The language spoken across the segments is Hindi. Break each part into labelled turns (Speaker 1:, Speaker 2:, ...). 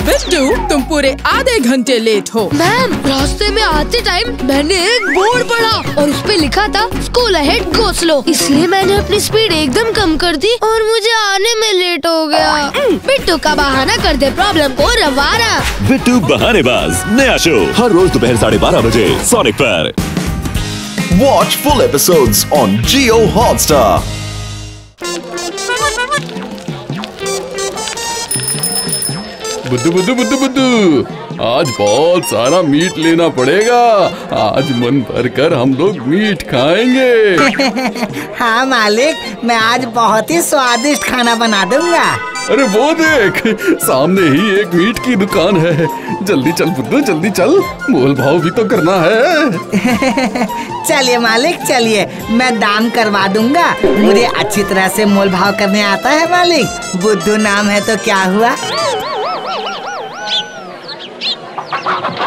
Speaker 1: बिट्टू, तुम पूरे आधे घंटे लेट हो।
Speaker 2: मैम, रास्ते में आते टाइम मैंने एक बोर्ड पढ़ा और उस पे लिखा था स्कूल अहेड गो स्लो, इसलिए मैंने अपनी स्पीड एकदम कम कर दी और मुझे आने में लेट हो गया। बिट्टू का बहाना कर दे प्रॉब्लम को रवाना।
Speaker 3: बिट्टू बहानेबाज नया शो हर रोज दोपहर 12:30 बजे सोनिक पर।
Speaker 4: Watch full episodes on Jio Hotstar.
Speaker 5: बुद्धू बुद्धू बुद्धू बुद्धू, आज बहुत सारा मीट लेना पड़ेगा। आज मन भर कर हम लोग मीट खाएंगे।
Speaker 6: हाँ मालिक, मैं आज बहुत ही स्वादिष्ट खाना बना दूंगा।
Speaker 5: अरे वो देख, सामने ही एक मीट की दुकान है। जल्दी चल बुद्धू, जल्दी चल, मोल भाव भी तो करना है।
Speaker 6: चलिए मालिक, चलिए, मैं दाम करवा दूंगा। मुझे अच्छी तरह से मोल भाव करने आता है मालिक। बुद्धू नाम है तो क्या हुआ।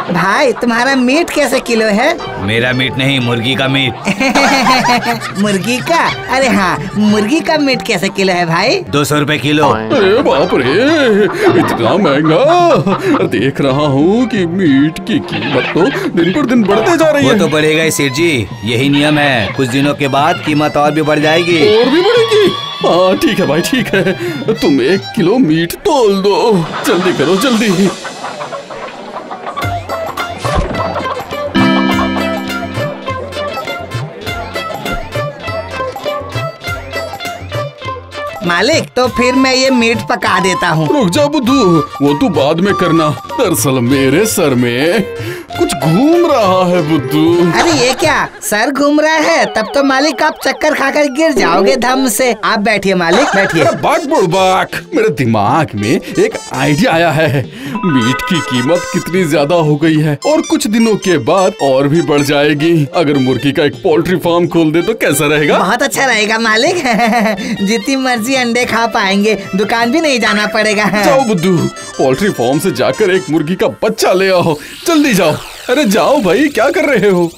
Speaker 6: भाई, तुम्हारा मीट कैसे किलो है?
Speaker 7: मेरा मीट नहीं, मुर्गी का मीट।
Speaker 6: मुर्गी का? अरे हाँ, मुर्गी का मीट कैसे किलो है भाई?
Speaker 7: 200 रुपए किलो।
Speaker 5: अरे बाप रे, इतना महंगा। देख रहा हूँ कि मीट की कीमत तो दिन पर दिन बढ़ते जा रही है।
Speaker 7: वो तो बढ़ेगा ही सेठ जी, यही नियम है। कुछ दिनों के बाद कीमत और भी बढ़ जाएगी।
Speaker 5: और भी बढ़ेगी? हाँ ठीक है भाई, ठीक है। तुम 1 किलो मीट तोल दो। जल्दी करो, जल्दी।
Speaker 6: मालिक, तो फिर मैं ये मीट पका देता हूँ।
Speaker 5: रुक जा बुद्धू, वो तू बाद में करना। दरअसल मेरे सर में कुछ घूम रहा है बुद्धू।
Speaker 6: अरे ये क्या, सर घूम रहा है? तब तो मालिक आप चक्कर खाकर गिर जाओगे धम से। आप बैठिए मालिक, बैठिए।
Speaker 5: बाक बुड़बाक, मेरे दिमाग में एक आइडिया आया है। मीट की कीमत कितनी ज्यादा हो गई है और कुछ दिनों के बाद और भी बढ़ जाएगी। अगर मुर्गी का एक पोल्ट्री फार्म खोल दे तो कैसा रहेगा?
Speaker 6: बहुत अच्छा रहेगा मालिक। जितनी मर्जी अंडे खा पाएंगे, दुकान भी नहीं जाना पड़ेगा।
Speaker 5: जाओ बुद्धू, पोल्ट्री फार्म से जाकर एक मुर्गी का बच्चा ले आओ। जल्दी जाओ। अरे जाओ भाई, क्या कर रहे हो?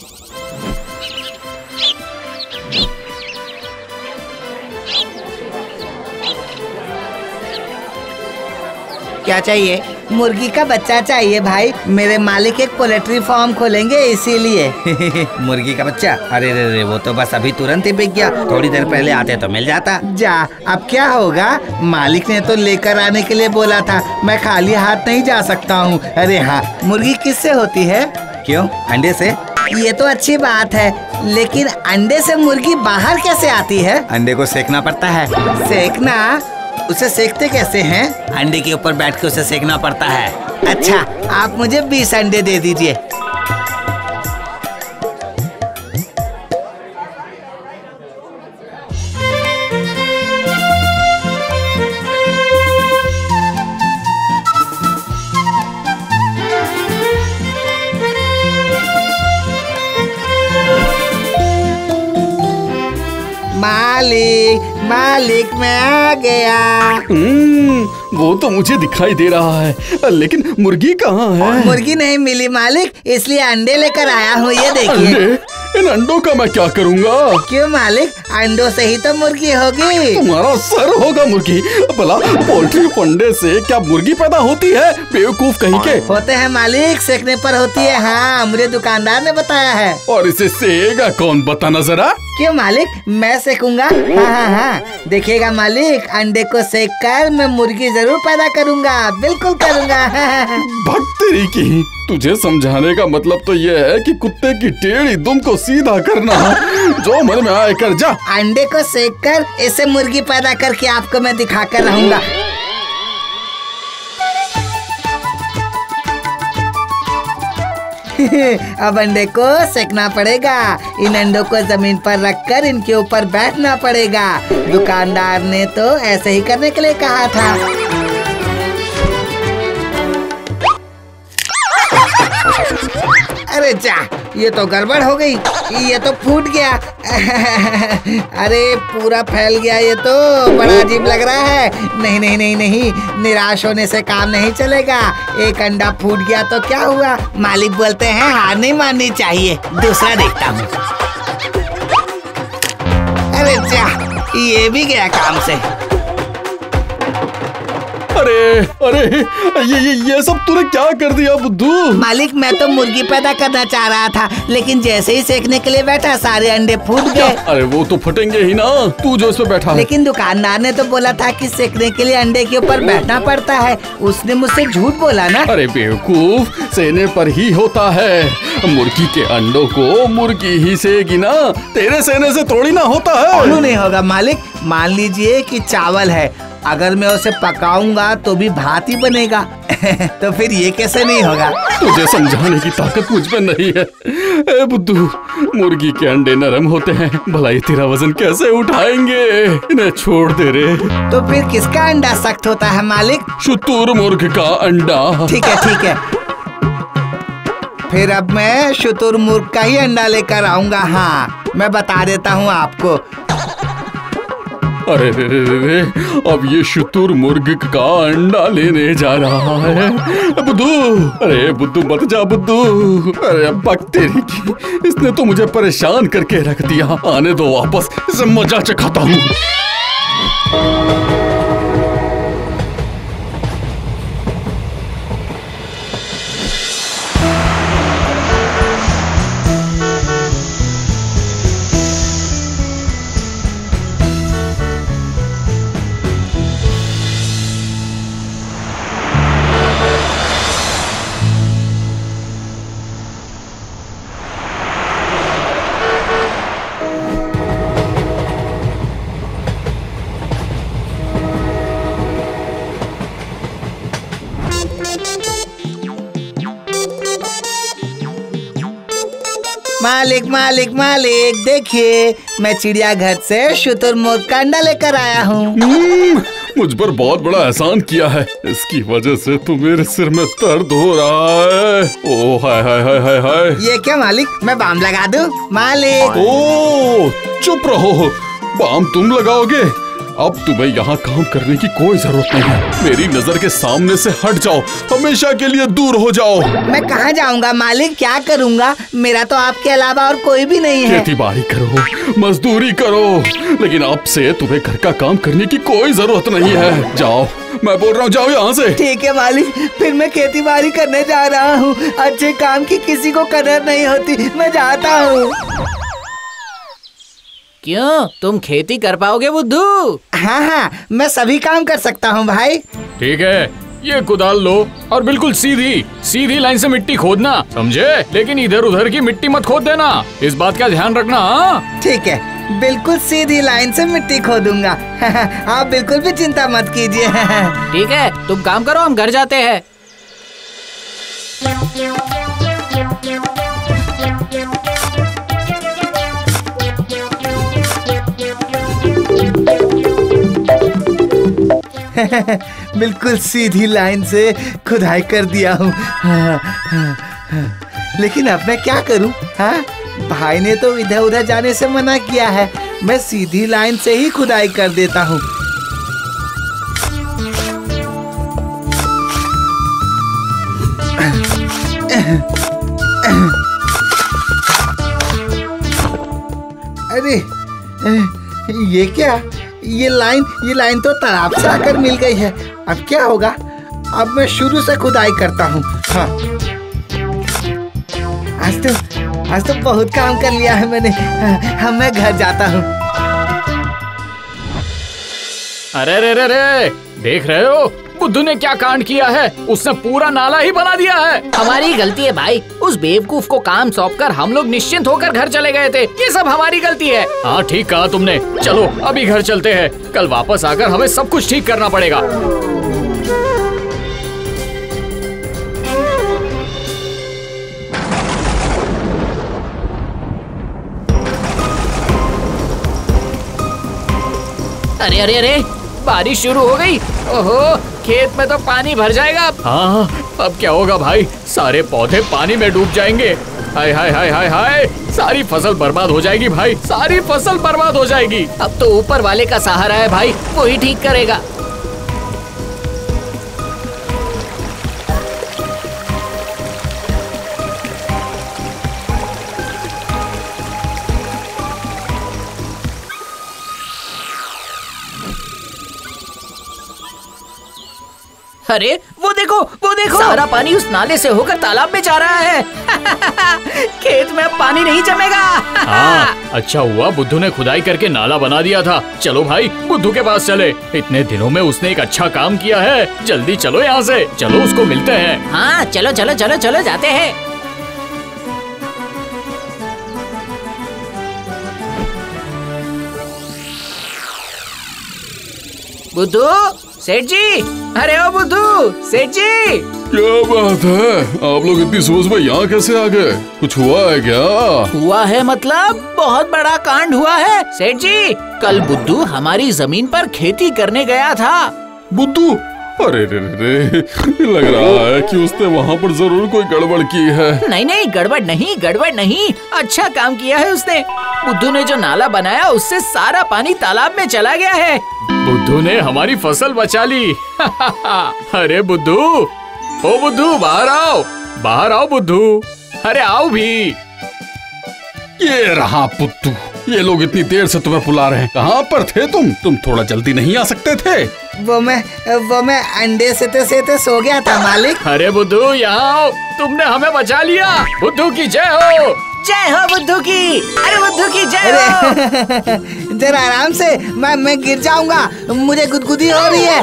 Speaker 6: क्या चाहिए? मुर्गी का बच्चा चाहिए भाई। मेरे मालिक एक पोल्ट्री फार्म खोलेंगे, इसीलिए।
Speaker 7: मुर्गी का बच्चा? अरे रे रे, वो तो बस अभी तुरंत ही बिक गया। थोड़ी देर पहले आते तो मिल जाता।
Speaker 6: जा, अब क्या होगा? मालिक ने तो लेकर आने के लिए बोला था, मैं खाली हाथ नहीं जा सकता हूँ। अरे हाँ, मुर्गी किससे होती है?
Speaker 7: क्यों, अंडे से?
Speaker 6: ये तो अच्छी बात है, लेकिन अंडे से मुर्गी बाहर कैसे आती है?
Speaker 7: अंडे को सेकना पड़ता है।
Speaker 6: सेकना? उसे सेकते कैसे हैं?
Speaker 7: अंडे के ऊपर बैठ के उसे सेकना पड़ता है।
Speaker 6: अच्छा, आप मुझे 20 अंडे दे दीजिए। मालिक, मालिक, मैं आ गया।
Speaker 5: वो तो मुझे दिखाई दे रहा है, लेकिन मुर्गी कहाँ है?
Speaker 6: मुर्गी नहीं मिली मालिक, इसलिए अंडे लेकर आया हूँ। ये देखिए।
Speaker 5: इन अंडों का मैं क्या करूँगा?
Speaker 6: क्यों मालिक, अंडों से ही तो मुर्गी होगी।
Speaker 5: तुम्हारा सर होगा मुर्गी। भला पोल्ट्री अंडे से क्या मुर्गी पैदा होती है? बेवकूफ कहीं के।
Speaker 6: होते हैं मालिक, सेकने पर होती है। हाँ, मुझे दुकानदार ने बताया है।
Speaker 5: और इसे सेगा कौन, बताना जरा।
Speaker 6: क्यों मालिक, मैं सेकूंगा। हाँ हाँ हाँ, देखिएगा मालिक, अंडे को सेक कर मैं मुर्गी जरूर पैदा करूंगा। बिल्कुल करूंगा।
Speaker 5: भक्तरी की, तुझे समझाने का मतलब तो ये है कि कुत्ते की टेढ़ी दुम को सीधा करना। जो मन में आए कर जा।
Speaker 6: अंडे को सेक कर इसे मुर्गी पैदा करके आपको मैं दिखा कर रहूंगा। अब अंडे को सेकना पड़ेगा। इन अंडों को जमीन पर रखकर इनके ऊपर बैठना पड़ेगा। दुकानदार ने तो ऐसे ही करने के लिए कहा था। अरे जा, ये तो गड़बड़ हो गई। ये तो फूट गया। अरे पूरा फैल गया। ये तो बड़ा अजीब लग रहा है। नहीं नहीं नहीं नहीं, निराश होने से काम नहीं चलेगा। एक अंडा फूट गया तो क्या हुआ? मालिक बोलते हैं हार नहीं माननी चाहिए। दूसरा देखता हूँ। अरे जा, ये भी गया काम से।
Speaker 5: अरे अरे ये सब तूने क्या कर दिया बुद्धू?
Speaker 6: मालिक मैं तो मुर्गी पैदा करना चाह रहा था, लेकिन जैसे ही सेकने के लिए बैठा सारे अंडे फूट गए।
Speaker 5: अरे वो तो फटेंगे ही ना, तू जो इस पे बैठा है।
Speaker 6: लेकिन दुकानदार ने तो बोला था कि सेकने के लिए अंडे के ऊपर बैठना पड़ता है, उसने मुझसे झूठ बोला ना।
Speaker 5: अरे बेवकूफ, सेने पर ही होता है। मुर्गी के अंडों को मुर्गी ही सेगी ना, तेरे सेने से थोड़ी ना होता है।
Speaker 6: क्यों नहीं होगा मालिक? मान लीजिए कि चावल है, अगर मैं उसे पकाऊंगा तो भी भात ही बनेगा तो फिर ये कैसे नहीं होगा?
Speaker 5: तुझे समझाने की ताकत मुझ में नहीं है। ए बुद्धू, मुर्गी के अंडे नरम होते हैं, भला ये तेरा वजन कैसे उठाएंगे? इन्हें छोड़ दे रे।
Speaker 6: तो फिर किसका अंडा सख्त होता है मालिक?
Speaker 5: शुतुरमुर्ग का अंडा।
Speaker 6: ठीक है, फिर अब मैं शुतुरमुर्ग का ही अंडा लेकर आऊंगा। हाँ, मैं बता देता हूँ आपको।
Speaker 5: अरे रे, अब ये शुतुरमुर्ग का अंडा लेने जा रहा है। बुद्धू, अरे बुद्धू मत जा बुद्धू। अरे बक तेरी की, इसने तो मुझे परेशान करके रख दिया। आने दो वापस, इसे मजा चखाता हूँ।
Speaker 6: मालिक देखिए, मैं चिड़ियाघर से शुतुरमुर्ग का अंडा लेकर आया हूँ।
Speaker 5: मुझ पर बहुत बड़ा एहसान किया है, इसकी वजह से तो मेरे सिर में दर्द हो रहा है। ओ हाय हाय हाय हाय हाय।
Speaker 6: ये क्या मालिक, मैं बाम लगा दूं? मालिक।
Speaker 5: ओ चुप रहो, बाम तुम लगाओगे? अब तुम्हें यहाँ काम करने की कोई जरूरत नहीं है। मेरी नजर के सामने से हट जाओ, हमेशा के लिए दूर हो जाओ।
Speaker 6: मैं कहाँ जाऊँगा मालिक, क्या करूँगा? मेरा तो आपके अलावा और कोई भी नहीं है।
Speaker 5: खेती बाड़ी करो, मजदूरी करो, लेकिन अब से तुम्हें घर का काम करने की कोई जरूरत नहीं है। जाओ, मैं बोल रहा हूँ, जाओ यहाँ से।
Speaker 6: ठीक है मालिक, फिर मैं खेती बाड़ी करने जा रहा हूँ। अच्छे काम की किसी को कदर नहीं होती, मैं जाता हूँ।
Speaker 8: क्यों, तुम खेती कर पाओगे बुद्धू?
Speaker 6: हाँ, मैं सभी काम कर सकता हूँ भाई।
Speaker 9: ठीक है, ये कुदाल लो और बिल्कुल सीधी लाइन से मिट्टी खोदना, समझे? लेकिन इधर उधर की मिट्टी मत खोद देना, इस बात का ध्यान रखना। हाँ?
Speaker 6: ठीक है, बिल्कुल सीधी लाइन से मिट्टी खोदूंगा। आप बिल्कुल भी चिंता मत कीजिए।
Speaker 8: ठीक है, तुम काम करो, हम घर जाते हैं।
Speaker 6: बिल्कुल सीधी लाइन से खुदाई कर दिया हूँ। लेकिन अब मैं क्या करूँ? हाँ, भाई ने तो इधर उधर जाने से मना किया है, मैं सीधी लाइन से ही खुदाई कर देता हूँ। अरे ये क्या? ये लाइन तो तालाब से आकर मिल गई है। अब क्या होगा? अब मैं शुरू से खुदाई करता हूँ। हाँ, आज तो बहुत काम कर लिया है मैंने। हाँ, मैं घर जाता हूँ।
Speaker 9: अरे रे रे रे, देख रहे हो बुद्धू ने क्या कांड किया है? उसने पूरा नाला ही बना दिया है।
Speaker 8: हमारी गलती है भाई, उस बेवकूफ को काम सौंपकर हम लोग निश्चिंत होकर घर चले गए थे। ये सब हमारी गलती है।
Speaker 9: हाँ, ठीक कहा तुमने। चलो अभी घर चलते हैं, कल वापस आकर हमें सब कुछ ठीक करना पड़ेगा।
Speaker 8: अरे अरे अरे, बारिश शुरू हो गई। ओहो, खेत में तो पानी भर जाएगा।
Speaker 9: हाँ, अब क्या होगा भाई? सारे पौधे पानी में डूब जाएंगे। हाय हाय हाय हाय हाय, सारी फसल बर्बाद हो जाएगी भाई, सारी फसल बर्बाद हो जाएगी।
Speaker 8: अब तो ऊपर वाले का सहारा है भाई, वो ही ठीक करेगा। अरे वो देखो सारा पानी उस नाले से होकर तालाब में जा रहा है। खेत में अब पानी नहीं जमेगा।
Speaker 9: हाँ, अच्छा हुआ बुद्धू ने खुदाई करके नाला बना दिया था। चलो भाई बुद्धू के पास चले। इतने दिनों में उसने एक अच्छा काम किया है। जल्दी चलो यहाँ से, चलो उसको मिलते हैं।
Speaker 8: हाँ चलो चलो चलो चलो जाते हैं। बुद्धू सेठ जी, अरे ओ बुद्धू सेठ जी।
Speaker 5: क्या बात है, आप लोग इतनी सुबह सुबह यहाँ कैसे आ गए? कुछ हुआ है क्या?
Speaker 8: हुआ है मतलब बहुत बड़ा कांड हुआ है सेठ जी। कल बुद्धू हमारी जमीन पर खेती करने गया था।
Speaker 5: बुद्धू? अरे रे रे, लग रहा है कि उसने वहाँ पर जरूर कोई गड़बड़ की है।
Speaker 8: नहीं गड़बड़ नहीं, अच्छा काम किया है उसने। बुद्धू ने जो नाला बनाया उससे सारा पानी तालाब में चला गया है।
Speaker 9: बुद्धू ने हमारी फसल बचा ली। अरे बुद्धू, ओ बुद्धू बाहर आओ बुद्धू। अरे आओ भी।
Speaker 5: ये रहा बुद्धू, ये लोग इतनी देर से तुम्हें बुला रहे हैं। कहाँ पर थे तुम थोड़ा जल्दी नहीं आ सकते थे?
Speaker 6: वो मैं अंडे सेते सो गया था मालिक।
Speaker 9: अरे बुद्धू यहाँ आओ, तुमने हमें बचा लिया। बुद्धू की जय हो।
Speaker 8: जय हो बुद्धू की। अरे बुद्धू की जय हो।
Speaker 6: जरा आराम से, मैं गिर जाऊंगा, मुझे गुदगुदी हो रही है।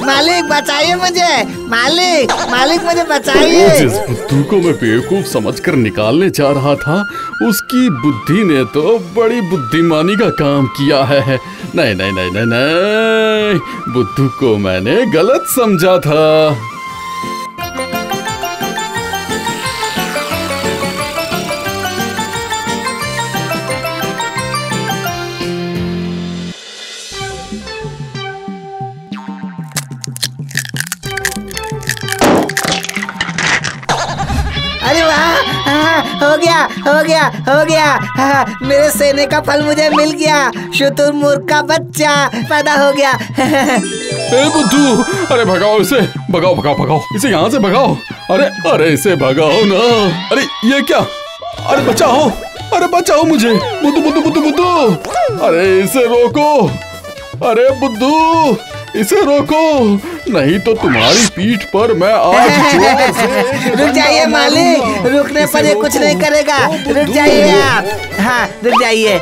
Speaker 6: मालिक बचाइए मुझे, मालिक मुझे बचाइए।
Speaker 5: जिस बुद्धू को मैं बेवकूफ समझकर निकालने जा रहा था, उसकी बुद्धि ने तो बड़ी बुद्धिमानी का काम किया है। नहीं, बुद्धू को मैंने गलत समझा था।
Speaker 6: अरे वाह, हो गया। मेरे सेने का फल मुझे मिल गया। शुतुरमुर्ग का बच्चा पैदा हो गया।
Speaker 5: ए बुद्धू, अरे भगाओ इसे, भगाओ इसे यहाँ से भगाओ। अरे इसे भगाओ ना। अरे ये क्या? अरे बचाओ मुझे। बुद्धू, अरे इसे रोको। अरे बुद्धू, इसे रोको, नहीं तो तुम्हारी पीठ पर मैं आज जोर से।
Speaker 6: रुक जाइए मालिक, रुकने पर ये कुछ नहीं करेगा। रुक जाइए आप। हाँ रुक जाइए।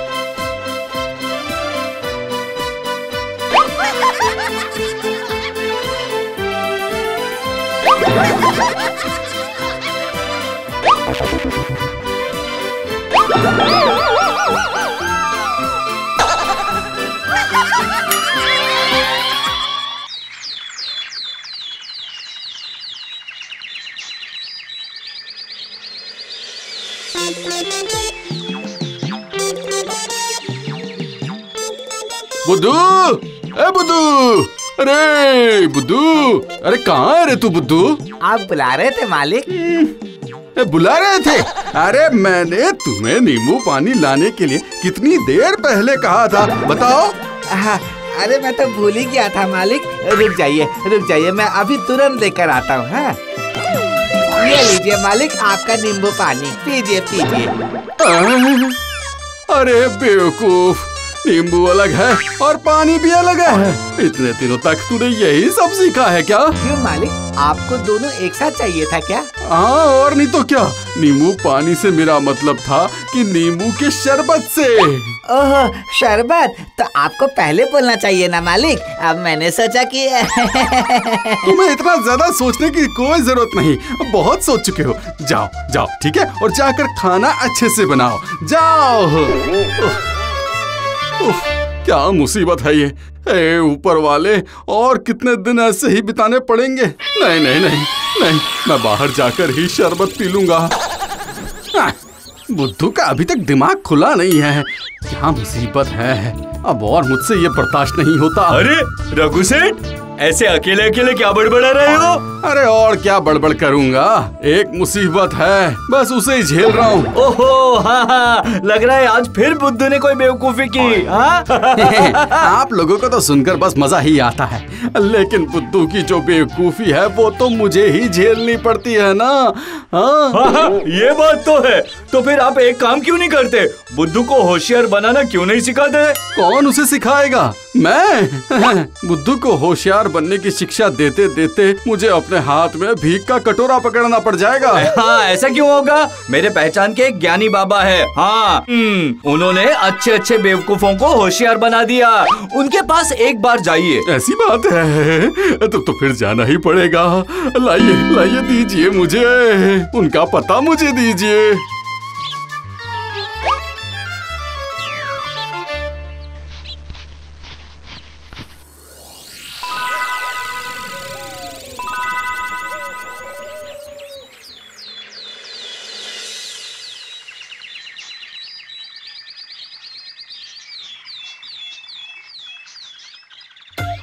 Speaker 5: बुद्धू, ए बुद्धू, अरे बुद्धू, अरे कहाँ है रे तू बुद्धू?
Speaker 6: आप बुला रहे थे मालिक?
Speaker 5: बुला रहे थे? अरे मैंने तुम्हें नींबू पानी लाने के लिए कितनी देर पहले कहा था, बताओ।
Speaker 6: अरे मैं तो भूल ही गया था मालिक। रुक जाइए, मैं अभी तुरंत लेकर आता हूँ। हाँ ये लीजिए मालिक, आपका नींबू पानी, पीजिए।
Speaker 5: अरे बेवकूफ, नींबू अलग है और पानी भी अलग है। इतने दिनों तक तूने यही सब सीखा है क्या?
Speaker 6: क्यों मालिक, आपको दोनों एक साथ चाहिए था क्या?
Speaker 5: हाँ और नहीं तो क्या। नींबू पानी से मेरा मतलब था कि नींबू के शरबत से।
Speaker 6: ओह शरबत, तो आपको पहले बोलना चाहिए ना मालिक। अब मैंने सोचा कि
Speaker 5: तुम्हें इतना ज्यादा सोचने की कोई जरूरत नहीं, बहुत सोच चुके हो। जाओ ठीक है, और जाकर खाना अच्छे से बनाओ, जाओ। क्या मुसीबत है ये। ए ऊपर वाले, और कितने दिन ऐसे ही बिताने पड़ेंगे। नहीं, मैं बाहर जाकर ही शरबत पी लूंगा। बुद्धू का अभी तक दिमाग खुला नहीं है। क्या मुसीबत है, अब और मुझसे ये बर्दाश्त नहीं होता।
Speaker 10: अरे रघु सेठ, ऐसे अकेले क्या बड़बड़ा रहे हो?
Speaker 5: अरे और क्या बड़बड़ करूंगा, एक मुसीबत है, बस उसे ही झेल रहा हूँ।
Speaker 10: ओहो हाँ, लग रहा है आज फिर बुद्धू ने कोई बेवकूफी की।
Speaker 5: आप लोगों को तो सुनकर बस मजा ही आता है, लेकिन बुद्धू की जो बेवकूफी है वो तो मुझे ही झेलनी पड़ती है ना।
Speaker 10: हाँ, ये बात तो है। तो फिर आप एक काम क्यों नहीं करते, बुद्धू को होशियार बनाना क्यों नहीं सिखाते?
Speaker 5: कौन उसे सिखाएगा? मैं बुद्धू को होशियार बनने की शिक्षा देते देते मुझे अपने हाथ में भीख का कटोरा पकड़ना पड़ जाएगा।
Speaker 10: हाँ, ऐसा क्यों होगा? मेरे पहचान के एक ज्ञानी बाबा है। हाँ, उन्होंने अच्छे अच्छे बेवकूफों को होशियार बना दिया। उनके पास एक बार जाइए।
Speaker 5: ऐसी बात है तो फिर जाना ही पड़ेगा। लाइए लाइए, दीजिए मुझे उनका पता, मुझे दीजिए।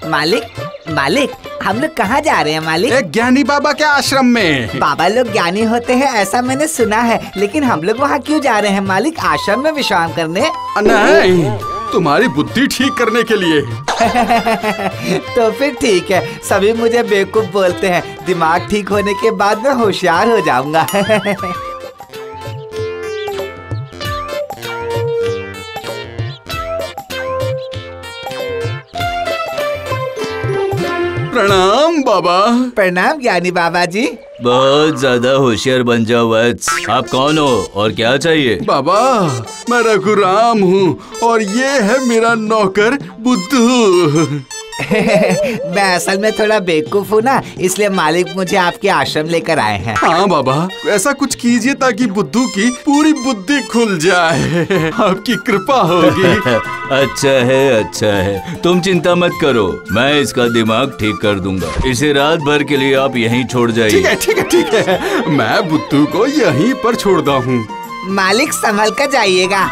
Speaker 6: मालिक मालिक, हम लोग कहाँ जा रहे हैं मालिक?
Speaker 5: एक ज्ञानी बाबा के आश्रम में।
Speaker 6: बाबा लोग ज्ञानी होते हैं ऐसा मैंने सुना है, लेकिन हम लोग वहाँ क्यों जा रहे हैं मालिक? आश्रम में विश्राम करने?
Speaker 5: नहीं, तुम्हारी बुद्धि ठीक करने के लिए।
Speaker 6: तो फिर ठीक है, सभी मुझे बेवकूफ बोलते हैं। दिमाग ठीक होने के बाद मैं होशियार हो जाऊंगा।
Speaker 5: प्रणाम बाबा।
Speaker 6: प्रणाम ज्ञानी बाबा जी।
Speaker 10: बहुत ज्यादा होशियार बन जाओ वत्स। आप कौन हो और क्या चाहिए?
Speaker 5: बाबा, मैं रघुराम हूँ और ये है मेरा नौकर बुद्धू।
Speaker 6: मैं असल में थोड़ा बेवकूफ हूँ ना, इसलिए मालिक मुझे आपके आश्रम लेकर आए हैं।
Speaker 5: हाँ बाबा, ऐसा कुछ कीजिए ताकि बुद्धू की पूरी बुद्धि खुल जाए। आपकी कृपा होगी।
Speaker 10: अच्छा है, तुम चिंता मत करो, मैं इसका दिमाग ठीक कर दूंगा। इसे रात भर के लिए आप यहीं छोड़ जाइए।
Speaker 5: ठीक है, मैं बुद्धू को यहीं पर छोड़ता हूँ।
Speaker 6: मालिक संभल कर जाइएगा।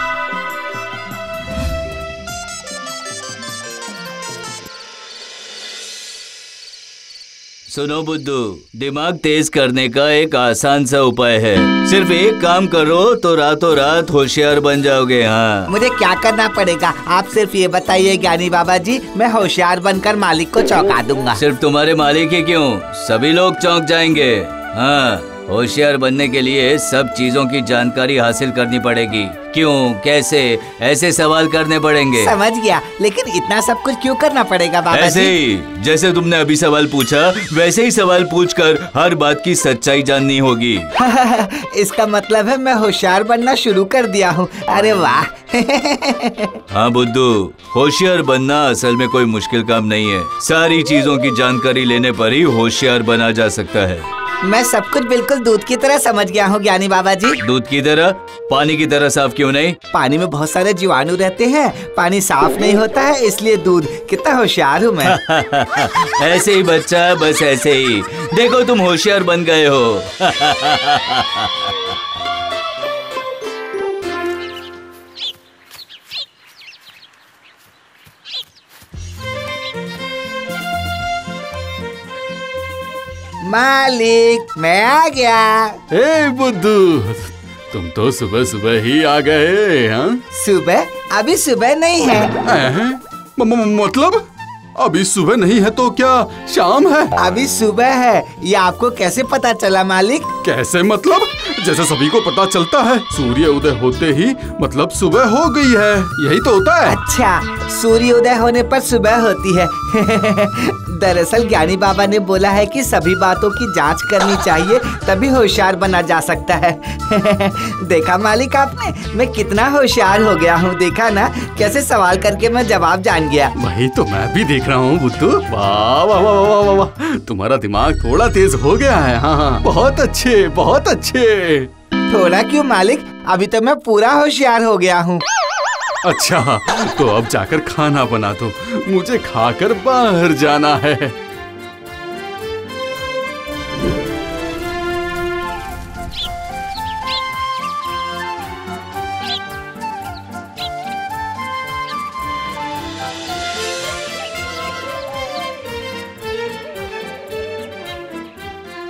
Speaker 10: सुनो बुद्धू, दिमाग तेज करने का एक आसान सा उपाय है। सिर्फ एक काम करो तो रातों रात होशियार बन जाओगे। हाँ,
Speaker 6: मुझे क्या करना पड़ेगा? आप सिर्फ ये बताइए ज्ञानी बाबा जी, मैं होशियार बनकर मालिक को चौंका दूंगा।
Speaker 10: सिर्फ तुम्हारे मालिक ही क्यों, सभी लोग चौंक जाएंगे। हाँ, होशियार बनने के लिए सब चीजों की जानकारी हासिल करनी पड़ेगी। क्यों, कैसे, ऐसे सवाल करने पड़ेंगे।
Speaker 6: समझ गया, लेकिन इतना सब कुछ क्यों करना पड़ेगा बाबा
Speaker 10: ऐसे
Speaker 6: जी?
Speaker 10: ही जैसे तुमने अभी सवाल पूछा, वैसे ही सवाल पूछकर हर बात की सच्चाई जाननी होगी।
Speaker 6: इसका मतलब है मैं होशियार बनना शुरू कर दिया हूँ। अरे वाह।
Speaker 10: हाँ बुद्धू, होशियार बनना असल में कोई मुश्किल काम नहीं है। सारी चीजों की जानकारी लेने पर ही होशियार बना जा सकता है।
Speaker 6: मैं सब कुछ बिल्कुल दूध की तरह समझ गया हूँ ज्ञानी बाबा जी।
Speaker 10: दूध की तरह? पानी की तरह साफ क्यों नहीं?
Speaker 6: पानी में बहुत सारे जीवाणु रहते हैं, पानी साफ नहीं होता है, इसलिए दूध। कितना होशियार हूँ मैं।
Speaker 10: ऐसे ही बच्चा, बस ऐसे ही। देखो तुम होशियार बन गए हो।
Speaker 6: मालिक, मैं आ गया।
Speaker 5: हे बुद्धू, तुम तो सुबह सुबह ही आ गए। हाँ,
Speaker 6: सुबह? अभी सुबह नहीं है।
Speaker 5: मतलब अभी सुबह नहीं है तो क्या शाम है?
Speaker 6: अभी सुबह है। ये आपको कैसे पता चला मालिक?
Speaker 5: कैसे मतलब? जैसे सभी को पता चलता है, सूर्य उदय होते ही मतलब सुबह हो गई है, यही तो होता है।
Speaker 6: अच्छा, सूर्य उदय होने पर सुबह होती है। दरअसल ज्ञानी बाबा ने बोला है कि सभी बातों की जांच करनी चाहिए, तभी होशियार बना जा सकता है। देखा मालिक आपने, मैं कितना होशियार हो गया हूँ। देखा ना, कैसे सवाल करके मैं जवाब जान गया।
Speaker 5: वही तो मैं भी देख रहा हूँ बुद्धू। वाह वाह वाह वाह वाह वाह, तुम्हारा दिमाग थोड़ा तेज हो गया है। हाँ, बहुत अच्छे, बहुत अच्छे।
Speaker 6: थोड़ा क्यों मालिक, अभी तो मैं पूरा होशियार हो गया हूँ।
Speaker 5: अच्छा, तो अब जाकर खाना बना दो, मुझे खाकर बाहर जाना है।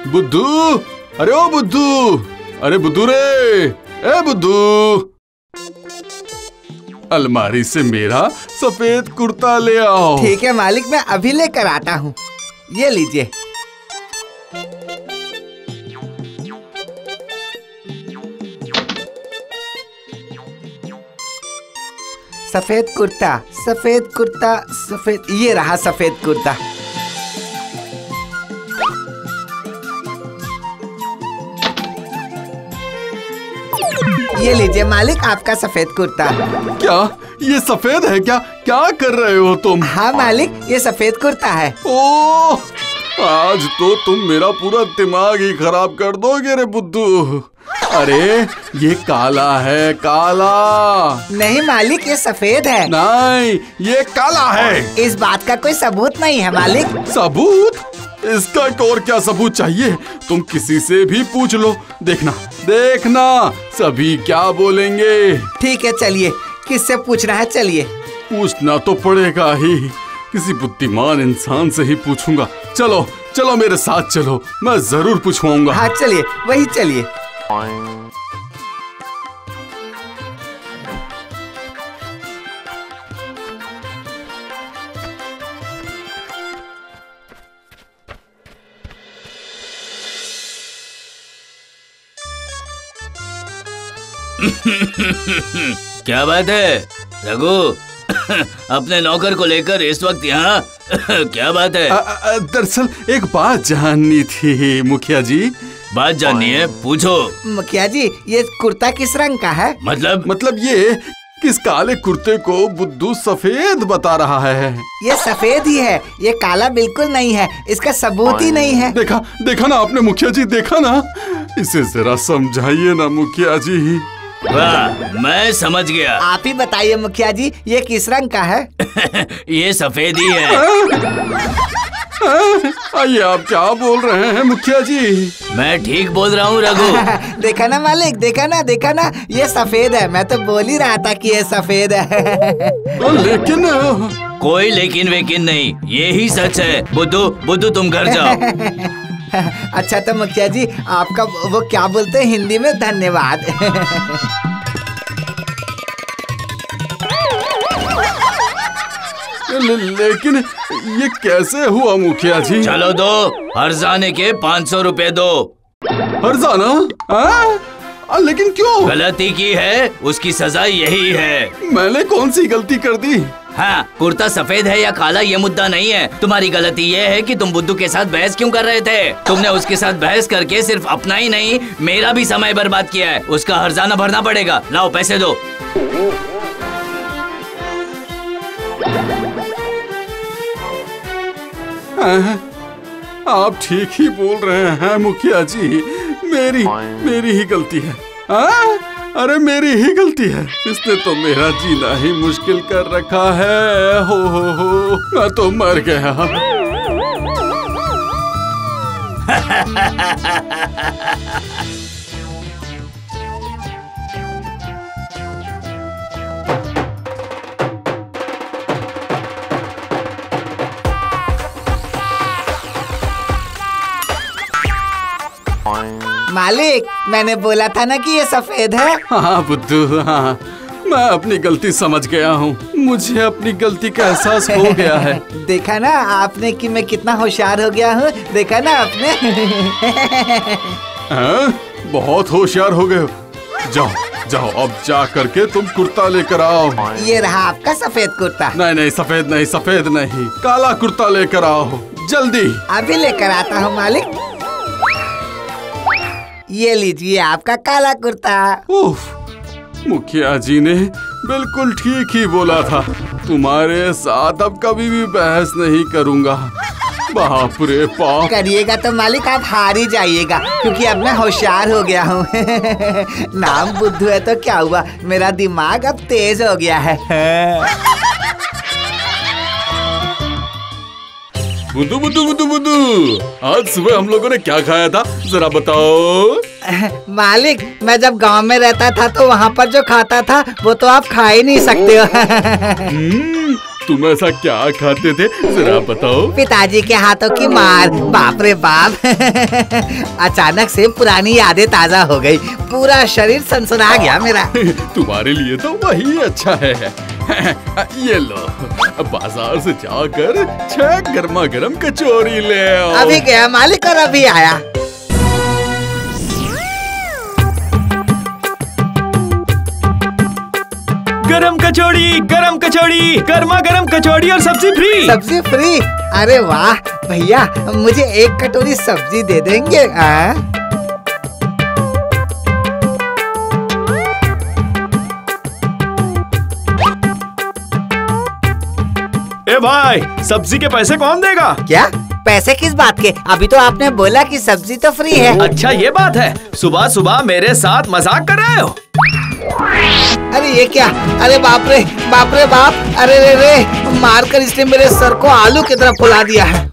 Speaker 5: बुद्धू, अरे ओ बुद्धू, अरे बुद्धू रे, ए बुद्धू, अलमारी से मेरा सफेद कुर्ता ले आओ।
Speaker 6: ठीक है मालिक, मैं अभी लेकर आता हूँ। ये लीजिए। सफेद कुर्ता, सफेद कुर्ता, सफेद, ये रहा सफेद कुर्ता। ये लीजिए मालिक आपका सफेद कुर्ता।
Speaker 5: क्या ये सफेद है? क्या क्या कर रहे हो तुम?
Speaker 6: हाँ मालिक, ये सफेद कुर्ता है।
Speaker 5: ओह, आज तो तुम मेरा पूरा दिमाग ही खराब कर दोगे रे बुद्धू। अरे ये काला है, काला।
Speaker 6: नहीं मालिक, ये सफेद है।
Speaker 5: नहीं, ये काला है।
Speaker 6: इस बात का कोई सबूत नहीं है मालिक।
Speaker 5: सबूत? इसका एक और क्या सबूत चाहिए? तुम किसी से भी पूछ लो, देखना देखना सभी क्या बोलेंगे।
Speaker 6: ठीक है चलिए, किससे पूछना है? चलिए।
Speaker 5: पूछना तो पड़ेगा ही, किसी बुद्धिमान इंसान से ही पूछूंगा। चलो चलो मेरे साथ चलो, मैं जरूर पूछवाऊंगा।
Speaker 6: हाँ चलिए, वही चलिए।
Speaker 10: क्या बात है रघु? अपने नौकर को लेकर इस वक्त यहाँ क्या बात है?
Speaker 5: दरअसल एक बात जाननी थी मुखिया जी।
Speaker 10: बात जाननी है? पूछो।
Speaker 6: मुखिया जी, ये कुर्ता किस रंग का है?
Speaker 5: मतलब ये किस काले कुर्ते को बुद्धू सफेद बता रहा है?
Speaker 6: ये सफेद ही है, ये काला बिल्कुल नहीं है। इसका सबूत ही नहीं है।
Speaker 5: देखा ना आपने मुखिया जी, देखा ना? इसे जरा समझाइए ना मुखिया जी।
Speaker 10: वाह, मैं समझ गया।
Speaker 6: आप ही बताइए मुखिया जी, ये किस रंग का है?
Speaker 10: ये सफेद ही है।
Speaker 5: ये आप क्या बोल रहे हैं मुखिया जी?
Speaker 10: मैं ठीक बोल रहा हूँ रघु।
Speaker 6: देखा ना मालिक, देखा ना, ये सफेद है। मैं तो बोल ही रहा था कि ये सफेद है।
Speaker 5: लेकिन
Speaker 10: कोई लेकिन वेकिन नहीं, ये ही सच है। बुद्धू तुम घर जाओ।
Speaker 6: अच्छा तो मुखिया जी, आपका वो क्या बोलते हैं हिंदी में? धन्यवाद।
Speaker 5: लेकिन ये कैसे हुआ मुखिया जी?
Speaker 10: चलो दो, हर्जाने के 500 रुपए दो।
Speaker 5: हर्जाना? लेकिन क्यों?
Speaker 10: गलती की है, उसकी सजा यही है।
Speaker 5: मैंने कौन सी गलती कर दी?
Speaker 10: हाँ, कुर्ता सफेद है या काला ये मुद्दा नहीं है। तुम्हारी गलती ये है कि तुम बुद्धू के साथ बहस क्यों कर रहे थे। तुमने उसके साथ बहस करके सिर्फ अपना ही नहीं, मेरा भी समय बर्बाद किया है। उसका हर्जाना भरना पड़ेगा। लाओ पैसे दो।
Speaker 5: आप ठीक ही बोल रहे हैं मुखिया जी, मेरी ही गलती है। अरे मेरी ही गलती है। इसने तो मेरा जीना ही मुश्किल कर रखा है। हो मैं तो मर गया।
Speaker 6: मालिक, मैंने बोला था ना कि ये सफेद है।
Speaker 5: हाँ बुद्धू, हाँ, मैं अपनी गलती समझ गया हूँ। मुझे अपनी गलती का एहसास हो गया है।
Speaker 6: देखा ना आपने कि मैं कितना होशियार हो गया हूँ। देखा ना आपने?
Speaker 5: बहुत होशियार हो गए हो। जाओ अब जा करके तुम कुर्ता लेकर आओ।
Speaker 6: ये रहा आपका सफेद कुर्ता।
Speaker 5: नहीं, सफेद नहीं, काला कुर्ता लेकर आओ जल्दी।
Speaker 6: अभी लेकर आता हूँ मालिक। ये लीजिए आपका काला कुर्ता।
Speaker 5: मुखिया जी ने बिल्कुल ठीक ही बोला था। तुम्हारे साथ अब कभी भी बहस नहीं करूँगा। बाप रे बाप।
Speaker 6: करिएगा तो मालिक आप हार ही जाइएगा, क्योंकि अब मैं होशियार हो गया हूँ। नाम बुद्धू है तो क्या हुआ, मेरा दिमाग अब तेज हो गया है।
Speaker 5: बुद्धू, आज सुबह हम लोगों ने क्या खाया था जरा बताओ।
Speaker 6: मालिक, मैं जब गांव में रहता था तो वहाँ पर जो खाता था वो तो आप खा ही नहीं सकते हो।
Speaker 5: तुम ऐसा क्या खाते थे जरा बताओ।
Speaker 6: पिताजी के हाथों की मार, बाप रे बाप। अचानक से पुरानी यादें ताजा हो गई, पूरा शरीर सनसना गया मेरा।
Speaker 5: तुम्हारे लिए तो वही अच्छा है। ये लो, बाजार से जाकर 6 गर्मा गर्म कचौरी ले आओ।
Speaker 6: अभी गया मालिक और अभी आया।
Speaker 11: गरम कचौड़ी, गर्मा गर्म कचौड़ी और सब्जी फ्री।
Speaker 6: सब्जी फ्री? अरे वाह भैया, मुझे एक कटोरी सब्जी दे देंगे?
Speaker 11: ए भाई, सब्जी के पैसे कौन देगा?
Speaker 6: क्या पैसे किस बात के? अभी तो आपने बोला कि सब्जी तो फ्री है।
Speaker 11: अच्छा ये बात है, सुबह सुबह मेरे साथ मजाक कर रहे हो?
Speaker 6: अरे ये क्या? अरे बाप रे बाप! अरे रे मारकर इसने मेरे सर को आलू की तरह फुला दिया है।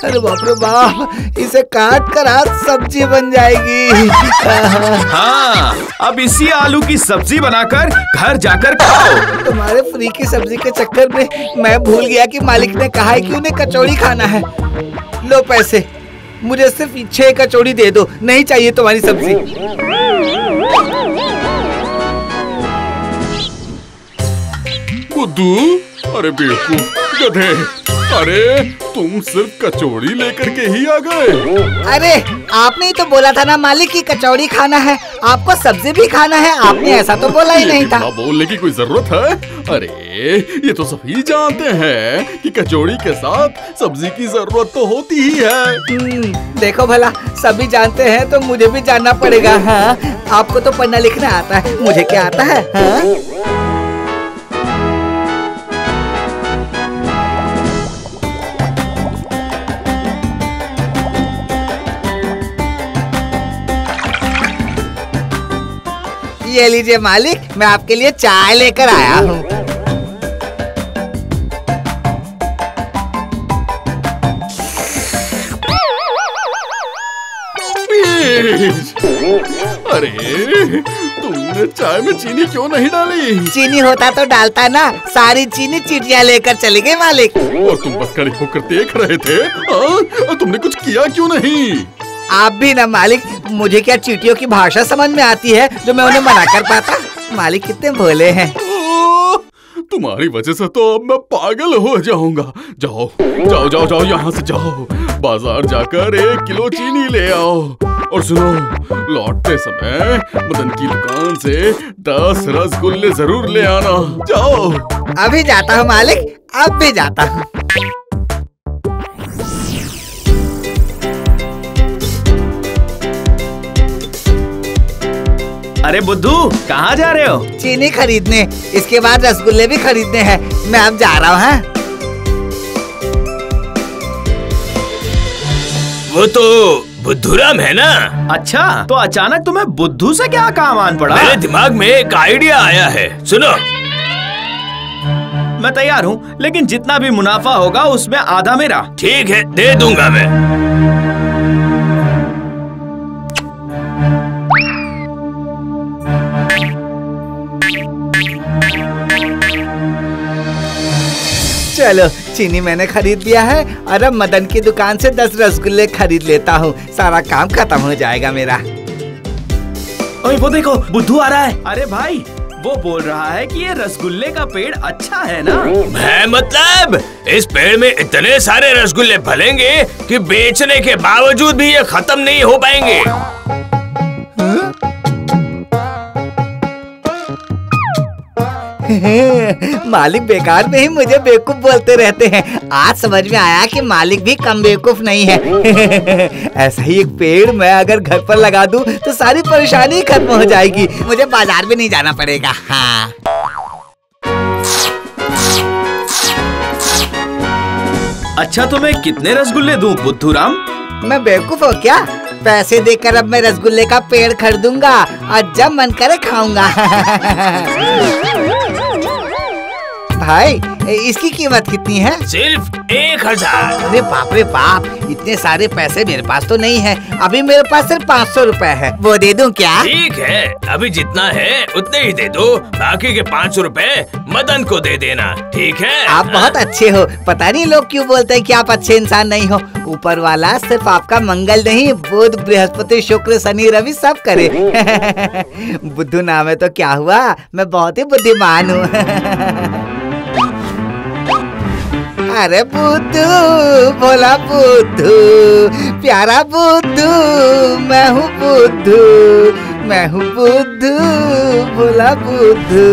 Speaker 6: अरे बाप रे बाप, इसे काट कर आज सब्जी बन जाएगी।
Speaker 11: हाँ, अब इसी आलू की सब्जी बनाकर घर जाकर खाओ।
Speaker 6: तुम्हारे फ्री की सब्जी के चक्कर में मैं भूल गया कि मालिक ने कहा है कि उन्हें कचौड़ी खाना है। लो पैसे, मुझे सिर्फ 6 कचौड़ी दे दो, नहीं चाहिए तुम्हारी सब्जी।
Speaker 5: बुद्धू, अरे बेवकूफ गधे, अरे तुम सिर्फ कचौड़ी लेकर के ही आ गए?
Speaker 6: अरे आपने ही तो बोला था ना मालिक की कचौड़ी खाना है, आपको सब्जी भी खाना है। आपने ऐसा तो बोला ही नहीं था।
Speaker 5: बोलने की कोई जरूरत है? अरे ये तो सभी जानते हैं कि कचौड़ी के साथ सब्जी की जरूरत तो होती ही है।
Speaker 6: देखो भला, सभी जानते हैं तो मुझे भी जानना पड़ेगा। हाँ, आपको तो पढ़ना लिखना आता है, मुझे क्या आता है? हाँ? ये लीजिए मालिक, मैं आपके लिए चाय लेकर आया हूँ।
Speaker 5: अरे तुमने चाय में चीनी क्यों नहीं डाली?
Speaker 6: चीनी होता तो डालता ना, सारी चीनी चिड़िया लेकर चली गई मालिक।
Speaker 5: और तुम बस खड़े होकर देख रहे थे? और तुमने कुछ किया क्यों नहीं?
Speaker 6: आप भी ना मालिक, मुझे क्या चींटियों की भाषा समझ में आती है जो मैं उन्हें मना कर पाता? मालिक कितने भोले हैं।
Speaker 5: तुम्हारी वजह से तो अब मैं पागल हो जाऊंगा। जाओ जाओ जाओ जाओ, यहाँ से जाओ, बाजार जाकर 1 किलो चीनी ले आओ। और सुनो, लौटते समय मदन की दुकान से 10 रसगुल्ले जरूर ले आना। जाओ।
Speaker 6: अभी जाता हूँ मालिक, अब भी जाता हूँ।
Speaker 11: अरे बुद्धू, कहाँ जा रहे हो?
Speaker 6: चीनी खरीदने, इसके बाद रसगुल्ले भी खरीदने हैं। मैं अब जा रहा हूँ। हाँ?
Speaker 12: वो तो बुद्धूराम है ना?
Speaker 11: अच्छा, तो अचानक तुम्हें बुद्धू से क्या काम आन पड़ा?
Speaker 12: मेरे दिमाग में एक आइडिया आया है, सुनो।
Speaker 11: मैं तैयार हूँ, लेकिन जितना भी मुनाफा होगा उसमें आधा मेरा।
Speaker 12: ठीक है, दे दूंगा मैं।
Speaker 6: चलो, चीनी मैंने खरीद लिया है और अब मदन की दुकान से 10 रसगुल्ले खरीद लेता हूँ। सारा काम खत्म हो जाएगा मेरा।
Speaker 11: ओए वो देखो, बुद्धू आ रहा है। अरे भाई, वो बोल रहा है कि ये रसगुल्ले का पेड़ अच्छा है ना?
Speaker 12: है मतलब, इस पेड़ में इतने सारे रसगुल्ले फलेंगे कि बेचने के बावजूद भी ये खत्म नहीं हो पाएंगे।
Speaker 6: मालिक बेकार में ही मुझे बेवकूफ बोलते रहते हैं। आज समझ में आया कि मालिक भी कम बेवकूफ नहीं है। ऐसा ही एक पेड़ मैं अगर घर पर लगा दूं तो सारी परेशानी खत्म हो जाएगी। मुझे बाजार भी नहीं जाना पड़ेगा। हाँ।
Speaker 11: अच्छा, तो मैं कितने रसगुल्ले दूं बुद्धूराम?
Speaker 6: मैं बेवकूफ हूँ क्या? पैसे देकर अब मैं रसगुल्ले का पेड़ खरीदूंगा और जब मन करे खाऊंगा। भाई, इसकी कीमत कितनी है?
Speaker 12: सिर्फ 1000।
Speaker 6: अरे बाप रे बाप, इतने सारे पैसे मेरे पास तो नहीं है। अभी मेरे पास सिर्फ 500 रुपए है। वो दे दूं क्या?
Speaker 12: ठीक है, अभी जितना है उतने ही दे दो। बाकी के 500 रुपए मदन को दे देना, ठीक है?
Speaker 6: आप बहुत अच्छे हो। पता नहीं लोग क्यों बोलते हैं कि आप अच्छे इंसान नहीं हो। ऊपर वाला सिर्फ आपका मंगल नहीं, बुध, बृहस्पति, शुक्र, शनि, रवि सब करे। बुद्धू नाम है तो क्या हुआ, मैं बहुत ही बुद्धिमान हूँ। अरे बुद्धू, भोला बुद्धू, प्यारा बुद्धू, मैं हूँ बुद्धू, मैं हूँ बुद्धू, भोला बुद्धू।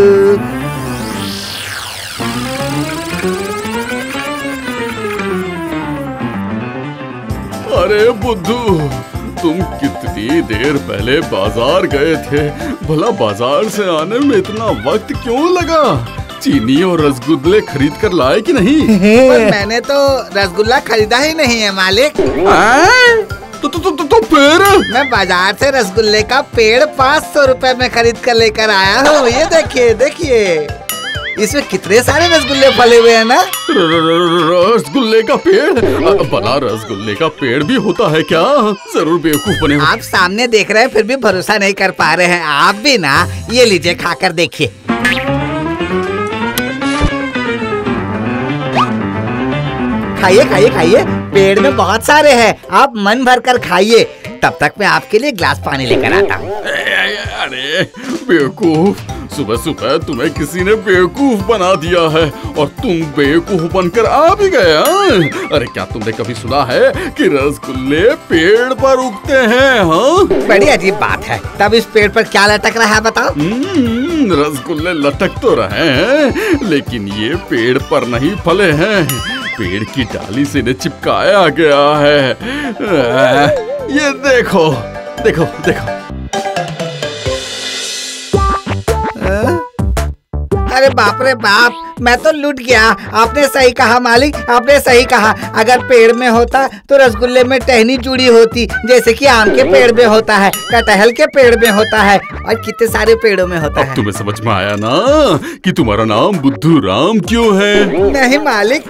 Speaker 5: अरे बुद्धू, तुम कितनी देर पहले बाजार गए थे? भला बाजार से आने में इतना वक्त क्यों लगा? चीनी और रसगुल्ले खरीद कर लाए कि नहीं?
Speaker 6: पर मैंने तो रसगुल्ला खरीदा ही नहीं है मालिक।
Speaker 5: तो फिर?
Speaker 6: मैं बाजार से रसगुल्ले का पेड़ 500 रुपए में खरीद कर लेकर आया हूँ। ये देखिए देखिए, इसमें कितने सारे रसगुल्ले फले हुए हैं ना।
Speaker 5: रसगुल्ले का पेड़? भला रसगुल्ले का पेड़ भी होता है क्या? जरूर बेवकूफ बने हो।
Speaker 6: आप सामने देख रहे हैं फिर भी भरोसा नहीं कर पा रहे हैं। आप भी ना, ये लीजिए खाकर देखिए। खाइए खाइए खाइए, पेड़ में बहुत सारे हैं, आप मन भर कर खाइए। तब तक मैं आपके लिए ग्लास पानी लेकर आता हूँ।
Speaker 5: अरे बेवकूफ, सुबह सुबह तुम्हें किसी ने बेवकूफ बना दिया है और तुम बेवकूफ बनकर आ भी गए। अरे क्या तुमने कभी सुना है कि रसगुल्ले पेड़ पर उगते हैं? हाँ,
Speaker 6: बड़ी अजीब बात है। तब इस पेड़ पर क्या लटक रहा है बताओ?
Speaker 5: रसगुल्ले लटक तो रहे हैं, लेकिन ये पेड़ पर नहीं फले हैं, पेड़ की डाली से इन्हें चिपकाया गया है। ये देखो देखो देखो।
Speaker 6: अरे बाप रे बाप, मैं तो लूट गया। आपने सही कहा मालिक, आपने सही कहा। अगर पेड़ में होता तो रसगुल्ले में टहनी जुड़ी होती, जैसे कि आम के पेड़ में होता है, कटहल के पेड़ में होता है और कितने सारे पेड़ों में होता है।
Speaker 5: तुम्हें समझ में आया ना कि तुम्हारा नाम बुद्धू राम क्यों है?
Speaker 6: नहीं मालिक,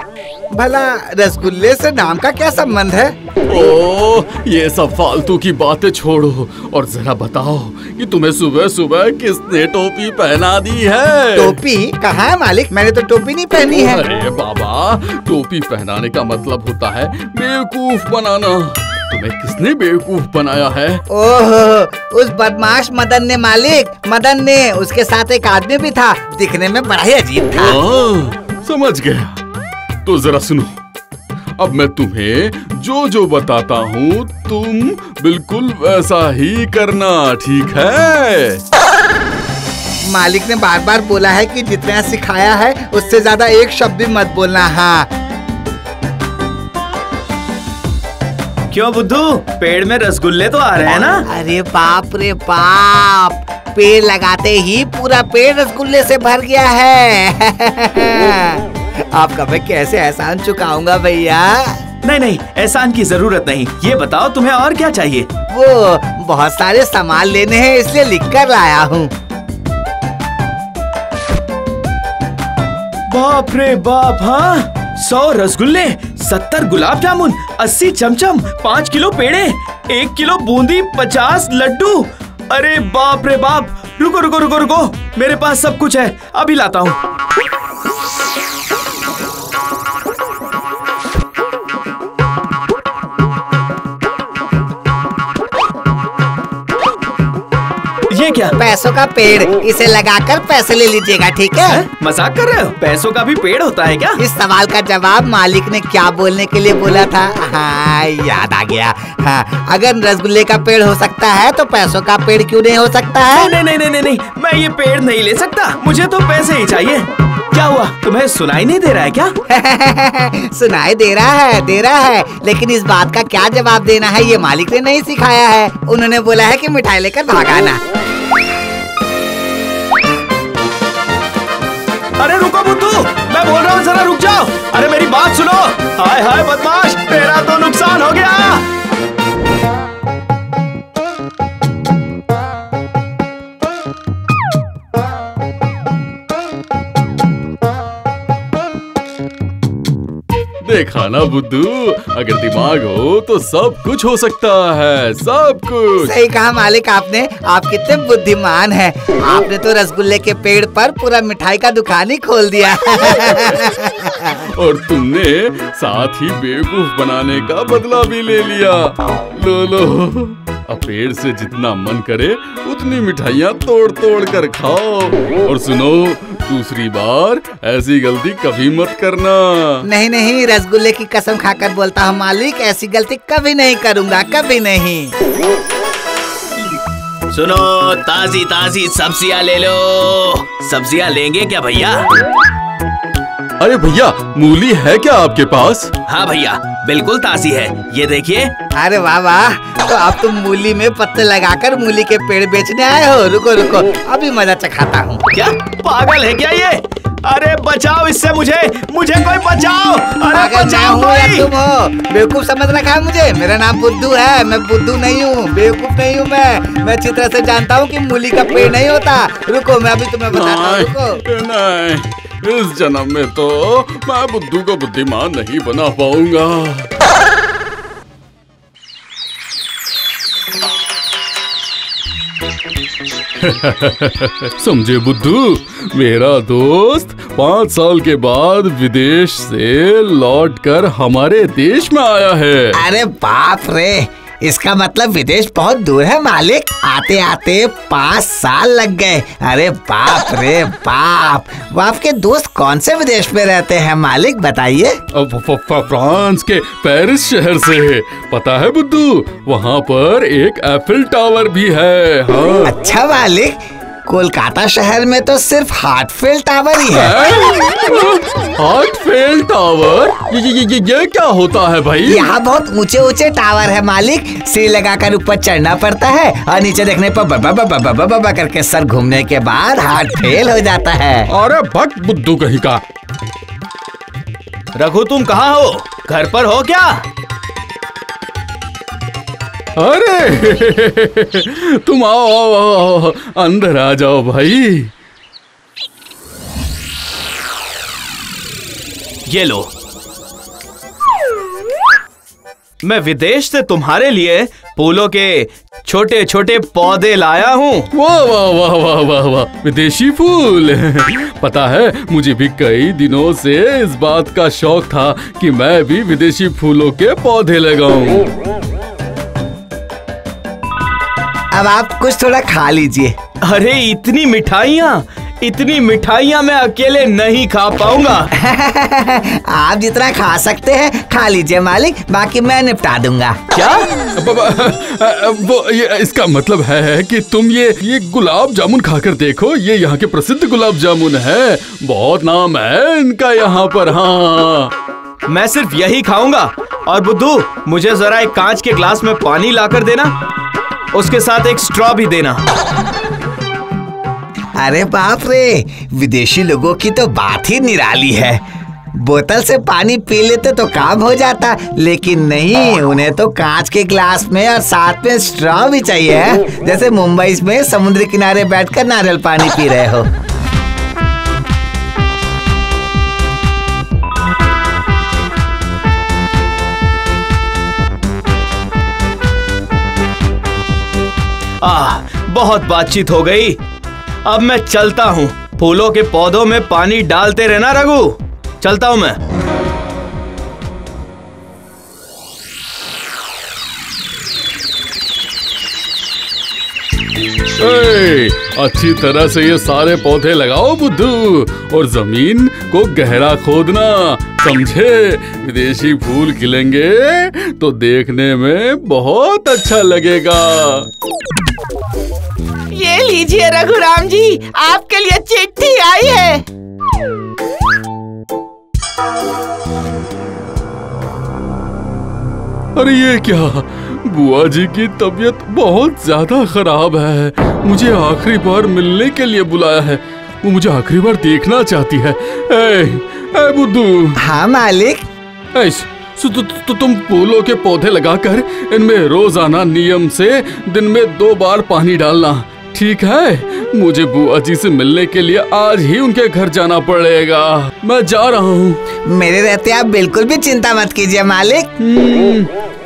Speaker 6: भला रसगुल्ले से नाम का क्या संबंध है?
Speaker 5: ओ, ये सब फालतू की बातें छोड़ो और जरा बताओ कि तुम्हें सुबह सुबह किसने टोपी पहना दी है?
Speaker 6: टोपी कहाँ है मालिक? मैंने तो टोपी नहीं पहनी है।
Speaker 5: अरे बाबा, टोपी पहनाने का मतलब होता है बेवकूफ बनाना। तुम्हें किसने बेवकूफ बनाया है?
Speaker 6: ओह, उस बदमाश मदन ने मालिक, मदन ने। उसके साथ एक आदमी भी था, दिखने में बड़ा ही अजीब था।
Speaker 5: समझ गया। तो जरा सुनो, अब मैं तुम्हें जो बताता हूँ तुम बिल्कुल वैसा ही करना, ठीक है?
Speaker 6: मालिक ने बार बार बोला है कि जितना सिखाया है उससे ज्यादा एक शब्द भी मत बोलना। हाँ।
Speaker 11: क्यों बुद्धू, पेड़ में रसगुल्ले तो आ रहे हैं ना?
Speaker 6: अरे बाप रे बाप, पेड़ लगाते ही पूरा पेड़ रसगुल्ले से भर गया है। आपका मैं कैसे एहसान चुकाऊंगा भैया?
Speaker 11: नहीं नहीं, एहसान की जरूरत नहीं। ये बताओ तुम्हें और क्या चाहिए?
Speaker 6: वो बहुत सारे सामान लेने हैं, इसलिए लिख कर लाया हूँ।
Speaker 11: बाप रे बाप, हाँ, 100 रसगुल्ले, 70 गुलाब जामुन, 80 चमचम, 5 किलो पेड़े, 1 किलो बूंदी, 50 लड्डू। अरे बाप रे बाप, रुको रुको रुको रुको, मेरे पास सब कुछ है, अभी लाता हूँ। ये क्या?
Speaker 6: पैसों का पेड़, इसे लगाकर पैसे ले लीजिएगा, ठीक है?
Speaker 11: मजाक कर रहे हो? पैसों का भी पेड़ होता है क्या?
Speaker 6: इस सवाल का जवाब मालिक ने क्या बोलने के लिए बोला था? हाँ, याद आ गया। हाँ, अगर रसगुल्ले का पेड़ हो सकता है तो पैसों का पेड़ क्यों नहीं हो सकता है?
Speaker 11: नहीं नहीं नहीं नहीं नहीं, मैं ये पेड़ नहीं ले सकता, मुझे तो पैसे ही चाहिए। क्या हुआ, तुम्हें सुनाई नहीं दे रहा है क्या?
Speaker 6: सुनाई दे रहा है, लेकिन इस बात का क्या जवाब देना है ये मालिक ने नहीं सिखाया है। उन्होंने बोला है कि मिठाई लेकर भागाना।
Speaker 11: अरे रुको बुद्धू, मैं बोल रहा हूँ, जरा रुक जाओ। अरे मेरी बात सुनो। हाय हाय बदमाश, मेरा तो नुकसान हो गया।
Speaker 5: देखा ना बुद्धू, अगर दिमाग हो तो सब कुछ हो सकता है, सब कुछ।
Speaker 6: सही कहा मालिक आपने, आप कितने बुद्धिमान हैं। आपने तो रसगुल्ले के पेड़ पर पूरा मिठाई का दुकान ही खोल दिया।
Speaker 5: और तुमने साथ ही बेवकूफ बनाने का बदला भी ले लिया। लो लो, अब पेड़ से जितना मन करे उतनी मिठाइयाँ तोड़ तोड़ कर खाओ। और सुनो, दूसरी बार ऐसी गलती कभी मत करना।
Speaker 6: नहीं नहीं, रसगुल्ले की कसम खाकर बोलता हूँ मालिक, ऐसी गलती कभी नहीं करूँगा, कभी नहीं।
Speaker 12: सुनो, ताजी ताजी सब्जियाँ ले लो। सब्जियाँ लेंगे क्या भैया?
Speaker 5: अरे भैया, मूली है क्या आपके पास?
Speaker 11: हाँ भैया, बिल्कुल ताजी है, ये देखिए।
Speaker 6: अरे वाह वाह, तो आप तुम मूली में पत्ते लगाकर मूली के पेड़ बेचने आए हो। रुको रुको, अभी मजा चखाता हूँ।
Speaker 11: क्या पागल है क्या ये? अरे बचाओ इससे, मुझे कोई बचाओ। अरे बचाओ कोई।
Speaker 6: तुम हो बेवकूफ समझ रखा है मुझे। मेरा नाम बुद्धू है, मैं बुद्धू नहीं हूँ, बेवकूफ नहीं हूँ। मैं अच्छी तरह से जानता हूँ कि मूली का पेड़ नहीं होता। रुको, मैं अभी तुम्हें बताता हूँ। रुको।
Speaker 5: नहीं, इस जन्म में तो मैं बुद्धू को बुद्धिमान नहीं बना पाऊंगा। समझे बुद्धू, मेरा दोस्त 5 साल के बाद विदेश से लौटकर हमारे देश में आया है।
Speaker 6: अरे बाप रे, इसका मतलब विदेश बहुत दूर है मालिक। आते आते 5 साल लग गए। अरे बाप रे बाप। वो आपके दोस्त कौन से विदेश में रहते हैं मालिक, बताइए।
Speaker 5: फ्रांस के पेरिस शहर से। पता है बुद्धू, वहाँ पर एक एफिल टावर भी है। हाँ।
Speaker 6: अच्छा मालिक, कोलकाता शहर में तो सिर्फ हार्टफील्ड टावर ही है।
Speaker 5: हार्टफील्ड टावर? ये क्या होता है भाई?
Speaker 6: यहाँ बहुत ऊंचे ऊंचे टावर है मालिक। सिर लगाकर ऊपर चढ़ना पड़ता है और नीचे देखने पर बाबा करके सर घूमने के बाद हार्ट फेल हो जाता है।
Speaker 5: अरे भक्त बुद्धू कहीं का।
Speaker 11: रघु, तुम कहाँ हो? घर पर हो क्या?
Speaker 5: अरे तुम आओ, अंदर आ जाओ भाई।
Speaker 11: ये लो, मैं विदेश से तुम्हारे लिए फूलों के छोटे छोटे पौधे लाया हूँ।
Speaker 5: वाह वाह वाह वाह वाह वाह, विदेशी फूल। पता है, मुझे भी कई दिनों से इस बात का शौक था कि मैं भी विदेशी फूलों के पौधे लगाऊं।
Speaker 6: अब आप कुछ थोड़ा खा लीजिए।
Speaker 11: अरे इतनी मिठाइयाँ मैं अकेले नहीं खा पाऊंगा।
Speaker 6: आप जितना खा सकते हैं खा लीजिए मालिक, बाकी मैं निपटा दूंगा।
Speaker 11: क्या?
Speaker 5: इसका मतलब है कि तुम ये गुलाब जामुन खाकर देखो। ये यहाँ के प्रसिद्ध गुलाब जामुन है, बहुत नाम है इनका यहाँ पर। हाँ,
Speaker 11: मैं सिर्फ यही खाऊंगा। और बुद्धू, मुझे जरा एक कांच के ग्लास में पानी लाकर देना, उसके साथ एक स्ट्रॉ भी देना।
Speaker 6: अरे बाप रे, विदेशी लोगों की तो बात ही निराली है। बोतल से पानी पी लेते तो काम हो जाता, लेकिन नहीं, उन्हें तो कांच के ग्लास में और साथ में स्ट्रॉ भी चाहिए, जैसे मुंबई में समुद्र किनारे बैठकर नारियल पानी पी रहे हो।
Speaker 11: बहुत बातचीत हो गई, अब मैं चलता हूँ। फूलों के पौधों में पानी डालते रहना रघु, चलता हूँ मैं।
Speaker 5: अच्छी तरह से ये सारे पौधे लगाओ बुद्धू, और जमीन को गहरा खोदना, समझे? विदेशी फूल खिलेंगे तो देखने में बहुत अच्छा लगेगा।
Speaker 8: ये लीजिए रघुराम जी, आपके लिए चिट्ठी आई है।
Speaker 5: अरे ये क्या? बुआ जी की तबीयत बहुत ज्यादा खराब है, मुझे आखिरी बार मिलने के लिए बुलाया है। वो मुझे आखिरी बार देखना चाहती है। ए बुद्धू।
Speaker 6: हाँ मालिक।
Speaker 5: तो तुम फूलों के पौधे लगाकर इनमें रोजाना नियम से दिन में 2 बार पानी डालना, ठीक है? मुझे बुआ जी से मिलने के लिए आज ही उनके घर जाना पड़ेगा। मैं जा रहा हूँ।
Speaker 6: मेरे रहते आप बिल्कुल भी चिंता मत कीजिए मालिक।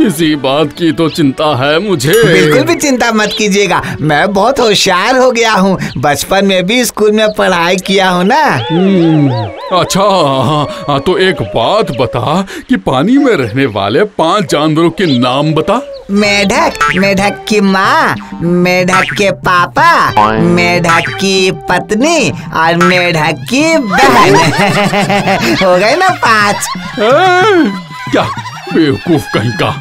Speaker 5: इसी बात की तो चिंता है मुझे।
Speaker 6: बिल्कुल भी चिंता मत कीजिएगा, मैं बहुत होशियार हो गया हूँ। बचपन में भी स्कूल में पढ़ाई किया हूँ ना।
Speaker 5: अच्छा, हाँ, तो एक बात बता कि पानी में रहने वाले 5 जानवरों के नाम बता।
Speaker 6: मेढक, मेढक की माँ, मेढक के पापा, मेढक की पत्नी और मेढक की बहन। हो गए ना 5।
Speaker 5: क्या बेवकूफ कहीं का।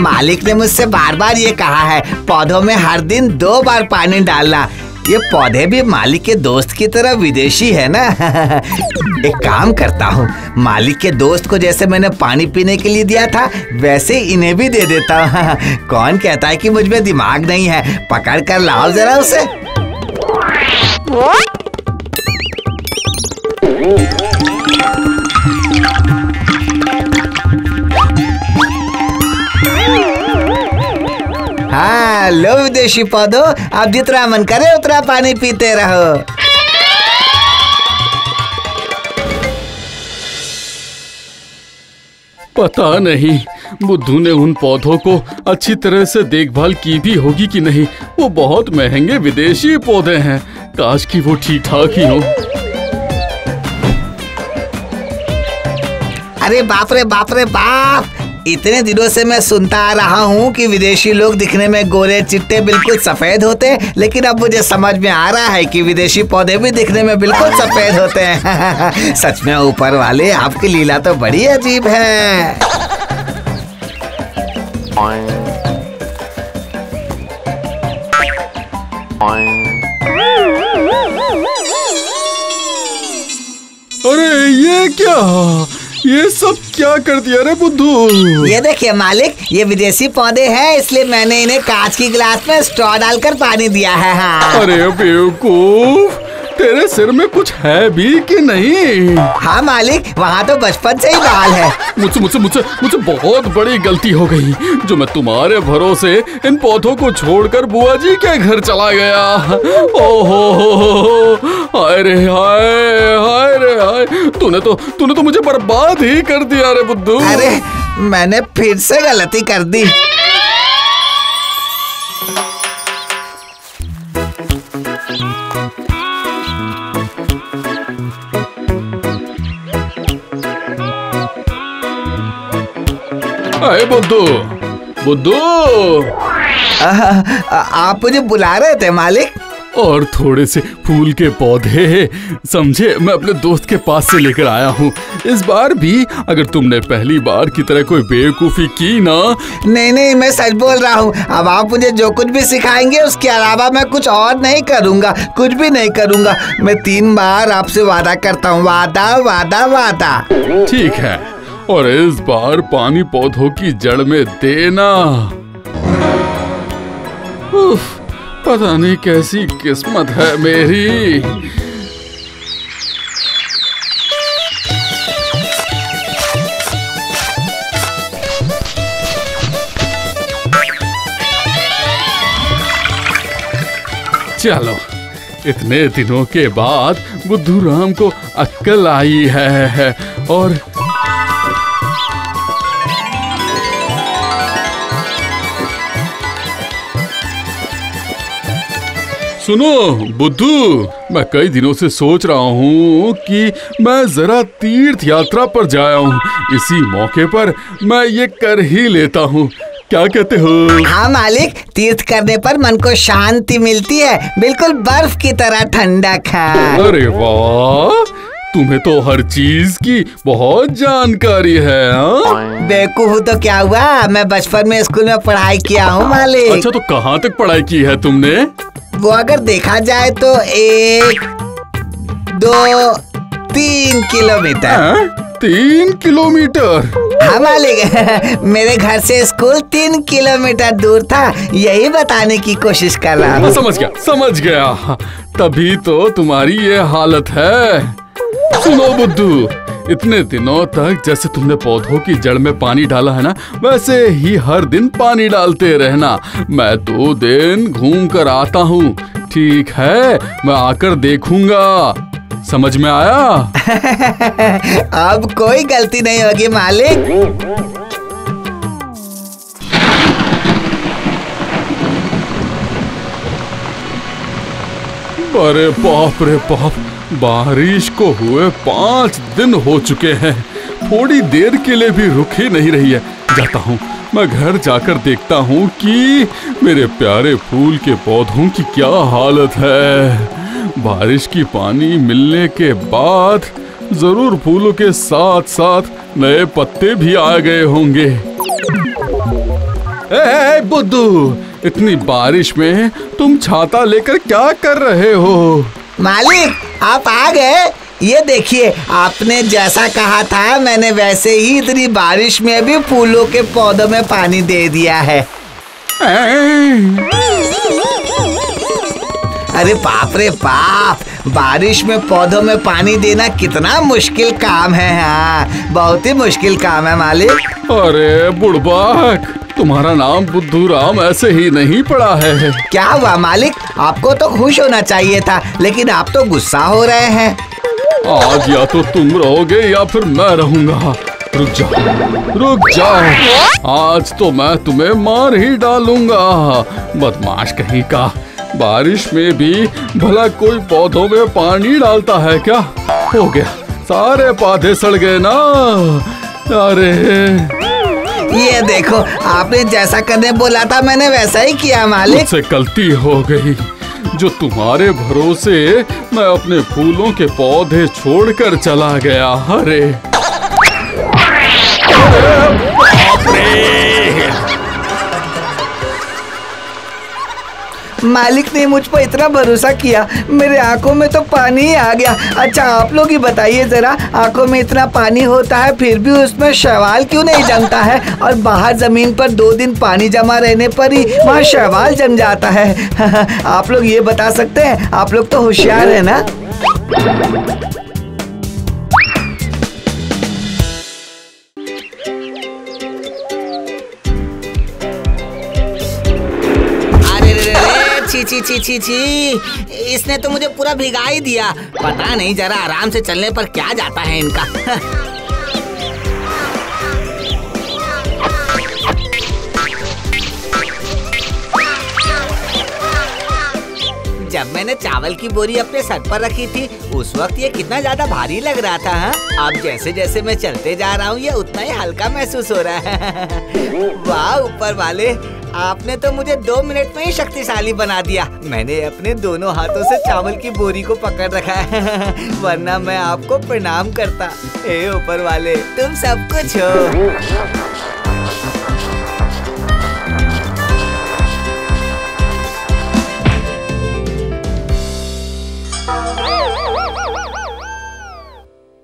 Speaker 6: मालिक ने मुझसे बार बार ये कहा है पौधों में हर दिन 2 बार पानी डालना। ये पौधे भी मालिक के दोस्त की तरह विदेशी है ना। एक काम करता हूँ, मालिक के दोस्त को जैसे मैंने पानी पीने के लिए दिया था वैसे इन्हें भी दे देता हूँ। कौन कहता है कि मुझ में दिमाग नहीं है? पकड़ कर लाओ जरा उसे। हाँ लो विदेशी पौधों, अब जितना मन करे उतना पानी पीते रहो।
Speaker 5: पता नहीं बुद्धू ने उन पौधों को अच्छी तरह से देखभाल की भी होगी कि नहीं। वो बहुत महंगे विदेशी पौधे हैं, काश कि वो ठीक ठाक ही हो।
Speaker 6: अरे बाप रे बाप रे बाप, इतने दिनों से मैं सुनता आ रहा हूँ कि विदेशी लोग दिखने में गोरे चिट्टे बिल्कुल सफेद होते हैं, लेकिन अब मुझे समझ में आ रहा है कि विदेशी पौधे भी दिखने में बिल्कुल सफेद होते हैं। सच में ऊपर वाले, आपकी लीला तो बड़ी अजीब है।
Speaker 5: अरे ये क्या, ये सब क्या कर दिया रे बुद्धू?
Speaker 6: ये देखिए मालिक, ये विदेशी पौधे हैं, इसलिए मैंने इन्हें कांच की गिलास में स्ट्रॉ डालकर पानी दिया है। हाँ।
Speaker 5: अरे बेवकूफ, तेरे सिर में कुछ है भी कि नहीं?
Speaker 6: हाँ मालिक, वहाँ तो बचपन से ही बाल है।
Speaker 5: मुझसे बहुत बड़ी गलती हो गई जो मैं तुम्हारे भरोसे इन पौधों को छोड़कर बुआ जी के घर चला गया। ओहो, हाय रे हाय, हाय रे हाय, तूने तो मुझे बर्बाद ही कर दिया रे बुद्धू।
Speaker 6: अरे मैंने फिर से गलती कर दी।
Speaker 5: अरे बुद्धू,
Speaker 6: आप मुझे बुला रहे थे मालिक?
Speaker 5: और थोड़े से फूल के पौधे समझे मैं अपने दोस्त के पास से लेकर आया हूँ। इस बार भी अगर तुमने पहली बार की तरह कोई बेवकूफी की ना।
Speaker 6: नहीं, मैं सच बोल रहा हूँ। अब आप मुझे जो कुछ भी सिखाएंगे उसके अलावा मैं कुछ और नहीं करूँगा, कुछ भी नहीं करूँगा। मैं 3 बार आपसे वादा करता हूँ, वादा वादा वादा।
Speaker 5: ठीक है, और इस बार पानी पौधों की जड़ में देना। उफ, पता नहीं कैसी किस्मत है मेरी। चलो, इतने दिनों के बाद बुद्धू राम को अक्ल आई है। और सुनो बुद्धू, मैं कई दिनों से सोच रहा हूँ कि मैं जरा तीर्थ यात्रा पर जाया हूँ। इसी मौके पर मैं ये कर ही लेता हूँ, क्या कहते हो?
Speaker 6: हाँ मालिक, तीर्थ करने पर मन को शांति मिलती है, बिल्कुल बर्फ की तरह ठंडक है।
Speaker 5: अरे वाह, तुम्हें तो हर चीज की बहुत जानकारी है।
Speaker 6: बेवकूफ तो क्या हुआ, मैं बचपन में स्कूल में पढ़ाई किया हूँ मालिक।
Speaker 5: अच्छा, तो कहाँ तक पढ़ाई की है तुमने?
Speaker 6: वो अगर देखा जाए तो 1, 2, 3 किलोमीटर।
Speaker 5: 3 किलोमीटर?
Speaker 6: हाँ मालिक, मेरे घर से स्कूल 3 किलोमीटर दूर था, यही बताने की कोशिश कर रहा हूँ।
Speaker 5: समझ गया, तभी तो तुम्हारी ये हालत है। सुनो बुद्धू, इतने दिनों तक जैसे तुमने पौधों की जड़ में पानी डाला है ना, वैसे ही हर दिन पानी डालते रहना। मैं 2 दिन घूम कर आता हूँ, ठीक है? मैं आकर देखूंगा, समझ में आया?
Speaker 6: अब कोई गलती नहीं होगी मालिक।
Speaker 5: अरे बाप रे बाप, बारिश को हुए 5 दिन हो चुके हैं, थोड़ी देर के लिए भी रुक ही नहीं रही है। जाता हूँ, मैं घर जाकर देखता हूँ कि मेरे प्यारे फूल के पौधों की क्या हालत है। बारिश की पानी मिलने के बाद जरूर फूलों के साथ साथ नए पत्ते भी आ गए होंगे। ए बुद्धू, इतनी बारिश में तुम छाता लेकर क्या कर रहे हो?
Speaker 6: मालिक आप आ गए। ये देखिए, आपने जैसा कहा था मैंने वैसे ही इतनी बारिश में भी फूलों के पौधों में पानी दे दिया है। अरे बाप रे बाप, बारिश में पौधों में पानी देना कितना मुश्किल काम है। हाँ, बहुत ही मुश्किल काम है मालिक।
Speaker 5: अरे बुड़बक, तुम्हारा नाम बुद्धू राम ऐसे ही नहीं पड़ा है।
Speaker 6: क्या हुआ मालिक? आपको तो खुश होना चाहिए था, लेकिन आप तो गुस्सा हो रहे हैं।
Speaker 5: आज या तो तुम रहोगे या फिर मैं रहूंगा। रुक जाओ, रुक जाओ, आज तो मैं तुम्हें मार ही डालूंगा, बदमाश कहीं का। बारिश में भी भला कोई पौधों में पानी डालता है क्या? हो गया, सारे पौधे सड़ गए ना। अरे
Speaker 6: ये देखो, आपने जैसा करने बोला था मैंने वैसा ही किया मालिक।
Speaker 5: मुझसे गलती हो गई। जो तुम्हारे भरोसे मैं अपने फूलों के पौधे छोड़कर चला गया। अरे बाप रे!
Speaker 6: मालिक ने मुझ पर इतना भरोसा किया, मेरे आंखों में तो पानी ही आ गया। अच्छा आप लोग ही बताइए जरा, आंखों में इतना पानी होता है फिर भी उसमें शैवाल क्यों नहीं जमता है? और बाहर जमीन पर 2 दिन पानी जमा रहने पर ही वहाँ शैवाल जम जाता है। आप लोग ये बता सकते हैं? आप लोग तो होशियार है ना। छी छी छी छी छी, इसने तो मुझे पूरा भिगा ही दिया। पता नहीं जरा आराम से चलने पर क्या जाता है इनका। जब मैंने चावल की बोरी अपने सर पर रखी थी उस वक्त ये कितना ज्यादा भारी लग रहा था। हाँ? अब जैसे जैसे मैं चलते जा रहा हूँ ये उतना ही हल्का महसूस हो रहा है। वाह ऊपर वाले, आपने तो मुझे 2 मिनट में ही शक्तिशाली बना दिया। मैंने अपने दोनों हाथों से चावल की बोरी को पकड़ रखा है, वरना मैं आपको प्रणाम करता। हे ऊपर वाले, तुम सब कुछ हो।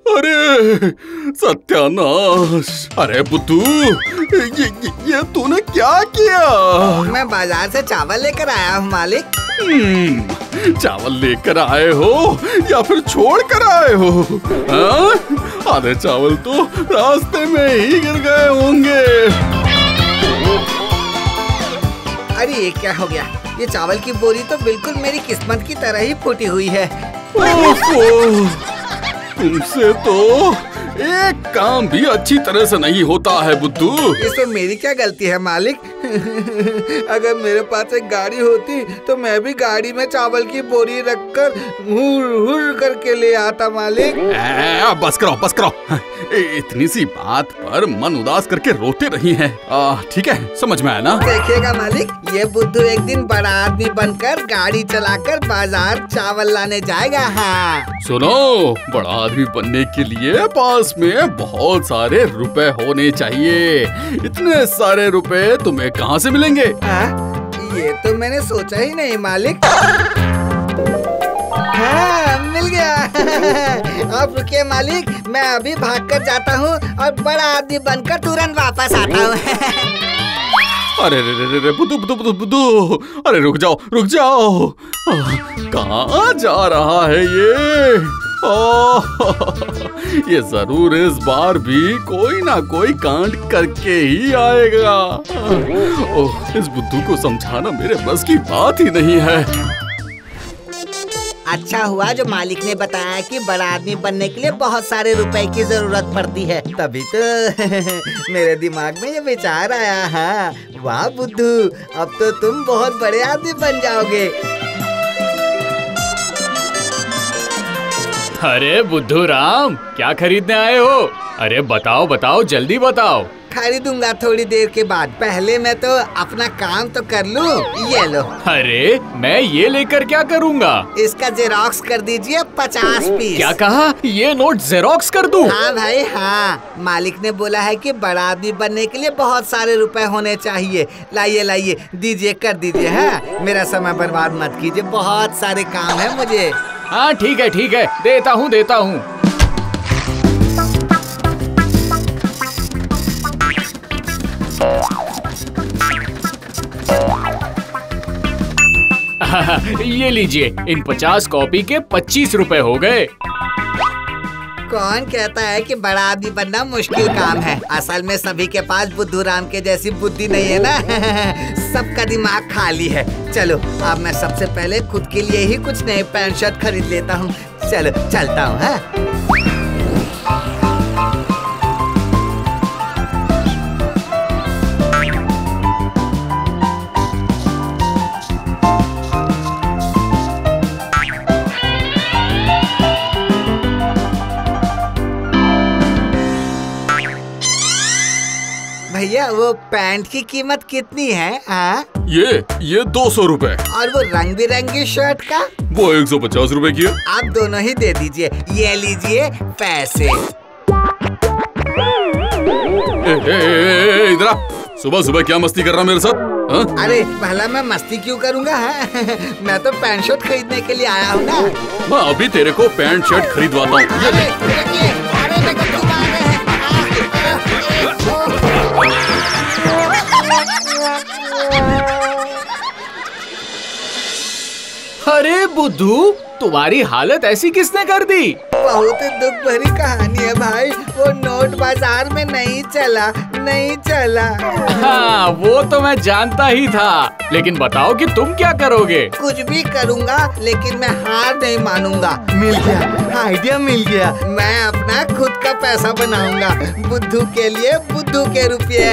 Speaker 5: अरे सत्यानाश! अरे बुद्धू, ये तूने क्या किया?
Speaker 6: मैं बाजार से चावल लेकर आया हूँ मालिक।
Speaker 5: चावल लेकर आए हो या फिर छोड़ कर आए हो? आधे चावल तो रास्ते में ही गिर गए होंगे।
Speaker 6: अरे ये क्या हो गया? ये चावल की बोरी तो बिल्कुल मेरी किस्मत की तरह ही फूटी हुई है।
Speaker 5: तुमसे तो एक काम भी अच्छी तरह से नहीं होता है बुद्धू।
Speaker 6: इसमें मेरी क्या गलती है मालिक? अगर मेरे पास एक गाड़ी होती तो मैं भी गाड़ी में चावल की बोरी रखकर हुर हुर करके ले आता मालिक।
Speaker 5: बस करो, बस करो। इतनी सी बात पर मन उदास करके रोते रही हैं। ठीक है, समझ में आया ना?
Speaker 6: देखिएगा मालिक, ये बुद्धू एक दिन बड़ा आदमी बनकर गाड़ी चलाकर बाजार चावल लाने जाएगा। हाँ
Speaker 5: सुनो, बड़ा आदमी बनने के लिए पास में बहुत सारे रुपए होने चाहिए। इतने सारे रुपए तुम्हें कहाँ से मिलेंगे?
Speaker 6: ये तो मैंने सोचा ही नहीं मालिक। हाँ मिल गया। आप रुकिए मालिक, मैं अभी भागकर जाता हूँ और बड़ा आदमी बनकर तुरंत वापस आता हूँ।
Speaker 5: अरे रे रे बुद्धू बुद्धू बुद्धू बुद्धू, अरे रुक जाओ, रुक जाओ। कहाँ जा रहा है ये? ये जरूर इस बार भी कोई ना कोई कांड करके ही आएगा। इस बुद्धू को समझाना मेरे बस की बात ही नहीं है।
Speaker 6: अच्छा हुआ जो मालिक ने बताया कि बड़ा आदमी बनने के लिए बहुत सारे रुपए की जरूरत पड़ती है, तभी तो मेरे दिमाग में ये विचार आया। हाँ वाह बुद्धू, अब तो तुम बहुत बड़े आदमी बन जाओगे।
Speaker 9: अरे बुद्धू राम, क्या खरीदने आए हो? अरे बताओ बताओ, जल्दी बताओ।
Speaker 6: खरीदूंगा थोड़ी देर के बाद। पहले मैं तो अपना काम तो कर लूं। ये लो।
Speaker 9: अरे मैं ये लेकर क्या करूँगा?
Speaker 6: इसका जेरोक्स कर दीजिए 50 पीस।
Speaker 9: क्या कहा? ये नोट जेरोक्स कर दूं?
Speaker 6: हाँ भाई हाँ, मालिक ने बोला है कि बड़ा आदमी बनने के लिए बहुत सारे रुपए होने चाहिए। लाइए लाइए, दीजिए, कर दीजिए। हाँ, मेरा समय बर्बाद मत कीजिए, बहुत सारे काम है मुझे।
Speaker 9: हाँ ठीक है, देता हूँ। ये लीजिए, इन 50 कॉपी के 25 रुपए हो गए।
Speaker 6: कौन कहता है कि बड़ा आदमी बनना मुश्किल काम है? असल में सभी के पास बुद्धू राम के जैसी बुद्धि नहीं है ना। सबका दिमाग खाली है। चलो अब मैं सबसे पहले खुद के लिए ही कुछ नए पैंट शर्ट खरीद लेता हूँ। चलो चलता हूँ। हाँ भैया, वो पैंट की कीमत कितनी है? हाँ
Speaker 5: ये 200 रुपए।
Speaker 6: और वो रंग बिरंगी शर्ट का?
Speaker 5: वो 150 रुपए की है।
Speaker 6: आप दोनों ही दे दीजिए। ये लीजिए पैसे।
Speaker 5: इधर आ। सुबह सुबह क्या मस्ती कर रहा मेरे साथ? हा?
Speaker 6: अरे भला मैं मस्ती क्यों करूँगा? मैं तो पैंट शर्ट खरीदने के लिए आया हूँ ना।
Speaker 5: मैं अभी तेरे को पैंट शर्ट खरीदवाता हूँ।
Speaker 9: अरे बुद्धू, तुम्हारी हालत ऐसी किसने कर दी?
Speaker 6: बहुत दुख भरी कहानी है भाई। वो नोट बाजार में नहीं चला।
Speaker 9: हाँ, वो तो मैं जानता ही था। लेकिन बताओ कि तुम क्या करोगे?
Speaker 6: कुछ भी करूँगा, लेकिन मैं हार नहीं मानूंगा। मिल गया, आइडिया मिल गया। मैं अपना खुद का पैसा बनाऊंगा। बुद्धू के लिए बुद्धू के रुपये।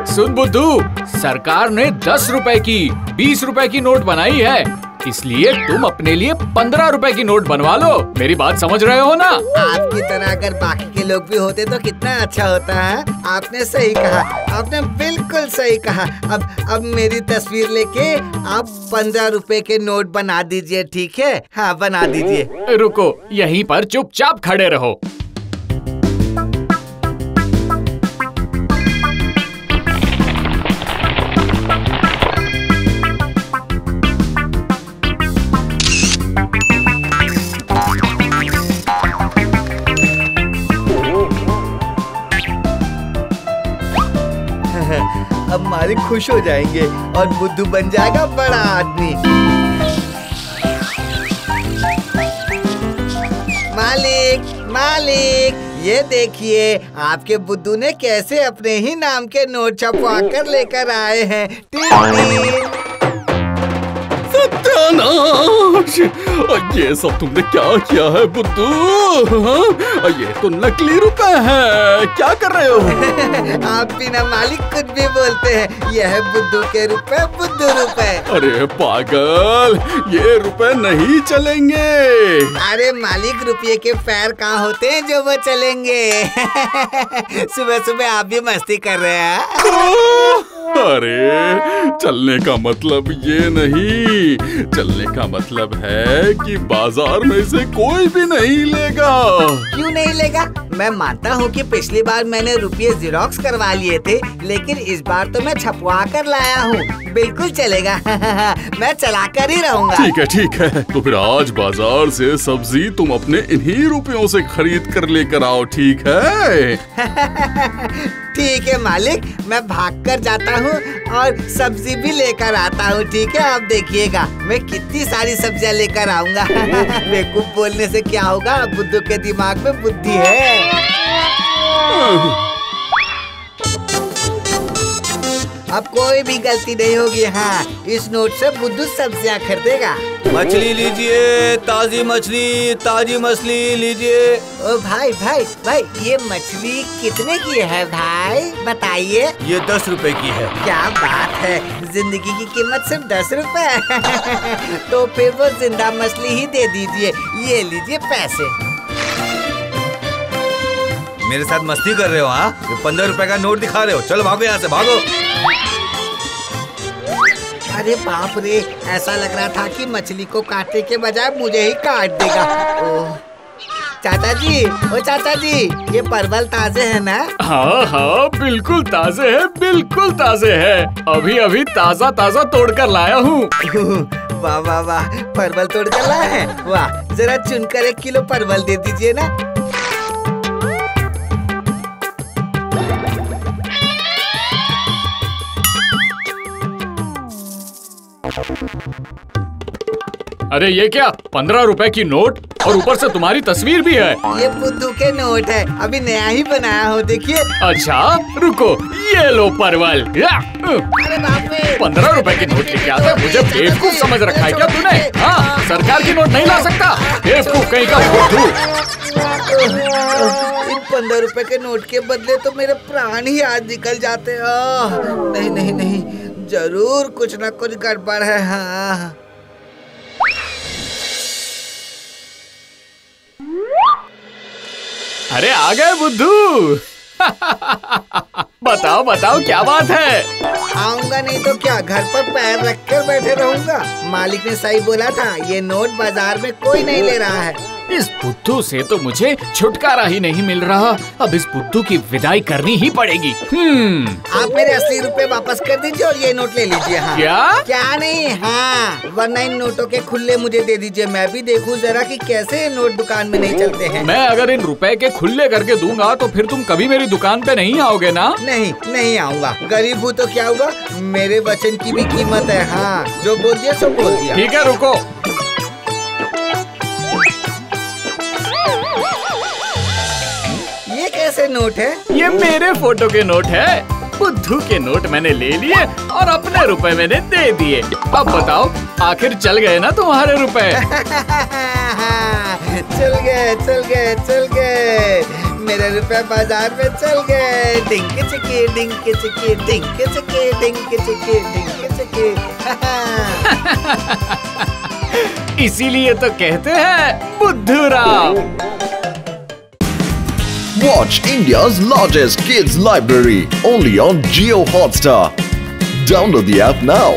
Speaker 9: सुन बुद्धू, सरकार ने 10 रुपए की, 20 रुपए की नोट बनाई है, इसलिए तुम अपने लिए 15 रुपए की नोट बनवा लो। मेरी बात समझ रहे हो ना?
Speaker 6: आपकी तरह अगर बाकी के लोग भी होते तो कितना अच्छा होता है। आपने सही कहा, आपने बिल्कुल सही कहा। अब मेरी तस्वीर लेके आप 15 रुपए के नोट बना दीजिए, ठीक है? हाँ, बना दीजिए।
Speaker 9: रुको, यहीं पर चुपचाप खड़े रहो।
Speaker 6: अब मालिक खुश हो जाएंगे और बुद्धू बन जाएगा बड़ा आदमी। मालिक, ये देखिए आपके बुद्धू ने कैसे अपने ही नाम के नोट छपवा कर लेकर आए हैं।
Speaker 5: सत्यानाश! ये सब तुमने क्या किया है बुद्धू? हाँ? ये तो नकली रुपए हैं। क्या कर रहे हो?
Speaker 6: आप बिना मालिक कुछ भी बोलते हैं। यह है बुद्धू के रुपए, बुद्धू रुपए।
Speaker 5: अरे पागल, ये रुपए नहीं चलेंगे।
Speaker 6: अरे मालिक, रुपये के पैर कहाँ होते हैं जो वो चलेंगे? सुबह सुबह आप भी मस्ती कर रहे हैं।
Speaker 5: अरे चलने का मतलब ये नहीं, चलने का मतलब है कि बाजार में से कोई भी नहीं लेगा।
Speaker 6: क्यों नहीं लेगा? मैं मानता हूँ कि पिछली बार मैंने रुपये जेरोक्स करवा लिए थे, लेकिन इस बार तो मैं छपवा कर लाया हूँ। बिल्कुल चलेगा। मैं चला कर ही रहूँगा।
Speaker 5: ठीक है। तो फिर आज बाजार से सब्जी तुम अपने इन्हीं रुपयों से खरीद कर लेकर आओ, ठीक है?
Speaker 6: ठीक है मालिक, मैं भाग कर जाता हूँ और सब्जी भी लेकर आता हूँ, ठीक है? आप देखिएगा मैं कितनी सारी सब्जियाँ लेकर आऊँगा। बेवकूफ बोलने से क्या होगा, बुद्धू के दिमाग में बुद्धि है। अब कोई भी गलती नहीं होगी। हाँ, इस नोट से बुद्धू सब्जियाँ खरीदेगा।
Speaker 10: मछली लीजिए, ताजी मछली लीजिए।
Speaker 6: ओ भाई, ये मछली कितने की है भाई? बताइए।
Speaker 10: ये 10 रुपए की है।
Speaker 6: क्या बात है, जिंदगी की कीमत सिर्फ 10 रुपए। तो फिर वो जिंदा मछली ही दे दीजिए। ये लीजिए पैसे।
Speaker 7: मेरे साथ मस्ती कर रहे हो? हाँ, 15 रुपए का नोट दिखा रहे हो। चलो भागो यहाँ से, भागो।
Speaker 6: अरे बाप रे, ऐसा लग रहा था कि मछली को काटने के बजाय मुझे ही काट देगा। ओह, चाचा जी, ओ चाचा जी, ये परवल ताजे है ना?
Speaker 9: हाँ हाँ, बिल्कुल ताजे है, बिल्कुल ताजे है। अभी अभी ताजा ताजा तोड़ कर लाया हूँ।
Speaker 6: वाह वाह वाह, परवल तोड़ कर लाए हैं? वाह, जरा चुनकर 1 किलो परवल दे दीजिए ना।
Speaker 9: अरे ये क्या, 15 रुपए की नोट और ऊपर से तुम्हारी तस्वीर भी है।
Speaker 6: ये बुद्धू के नोट है, अभी नया ही बनाया हूँ, देखिए।
Speaker 9: अच्छा रुको, ये लो परवल।
Speaker 6: अरे बाप रे,
Speaker 9: 15 रुपए की नोट लेके आता, मुझे बेवकूफ समझ रखा है क्या तूने? हाँ, सरकार की नोट नहीं ला सकता, बेवकूफ कहीं का बुद्धू।
Speaker 6: इन 15 रुपए के नोट के बदले तो मेरे प्राण ही आज निकल जाते। नहीं नहीं नहीं, जरूर कुछ ना कुछ गड़बड़ है। हाँ,
Speaker 9: अरे आ गए बुद्धू। बताओ बताओ क्या बात है?
Speaker 6: आऊंगा नहीं तो क्या, घर पर पैर रखकर बैठे रहूंगा। मालिक ने सही बोला था, ये नोट बाजार में कोई नहीं ले रहा है।
Speaker 9: इस बुद्धू से तो मुझे छुटकारा ही नहीं मिल रहा। अब इस बुद्धू की विदाई करनी ही पड़ेगी।
Speaker 6: आप मेरे 80 रुपए वापस कर दीजिए और ये नोट ले लीजिए। हाँ। क्या नहीं, हाँ, वरना इन नोटों के खुले मुझे दे दीजिए, मैं भी देखूं जरा कि कैसे ये नोट दुकान में नहीं चलते हैं।
Speaker 9: मैं अगर इन रुपए के खुले करके दूंगा तो फिर तुम कभी मेरी दुकान पे नहीं आओगे ना?
Speaker 6: नहीं नहीं आऊंगा, गरीब हूँ तो क्या हुआ, मेरे वचन की भी कीमत है। हाँ, जो बोल दिया सो बोल दिया।
Speaker 9: ठीक है, रुको।
Speaker 6: ये कैसे नोट है?
Speaker 9: ये मेरे फोटो के नोट है। बुद्धू के नोट मैंने ले लिए और अपने रुपए मैंने दे दिए। अब बताओ, आखिर चल गए ना तुम्हारे रुपए?
Speaker 6: चल गए, चल गए, चल गए, मेरे रुपए बाजार में चल गए। डिंके चिके, डिंके चिके, डिंके चिके, डिंके चिके, डिंके चिके।
Speaker 9: इसीलिए तो कहते हैं बुद्धू Ram.
Speaker 4: Watch India's largest kids library only on Jio Hotstar. Download the app now.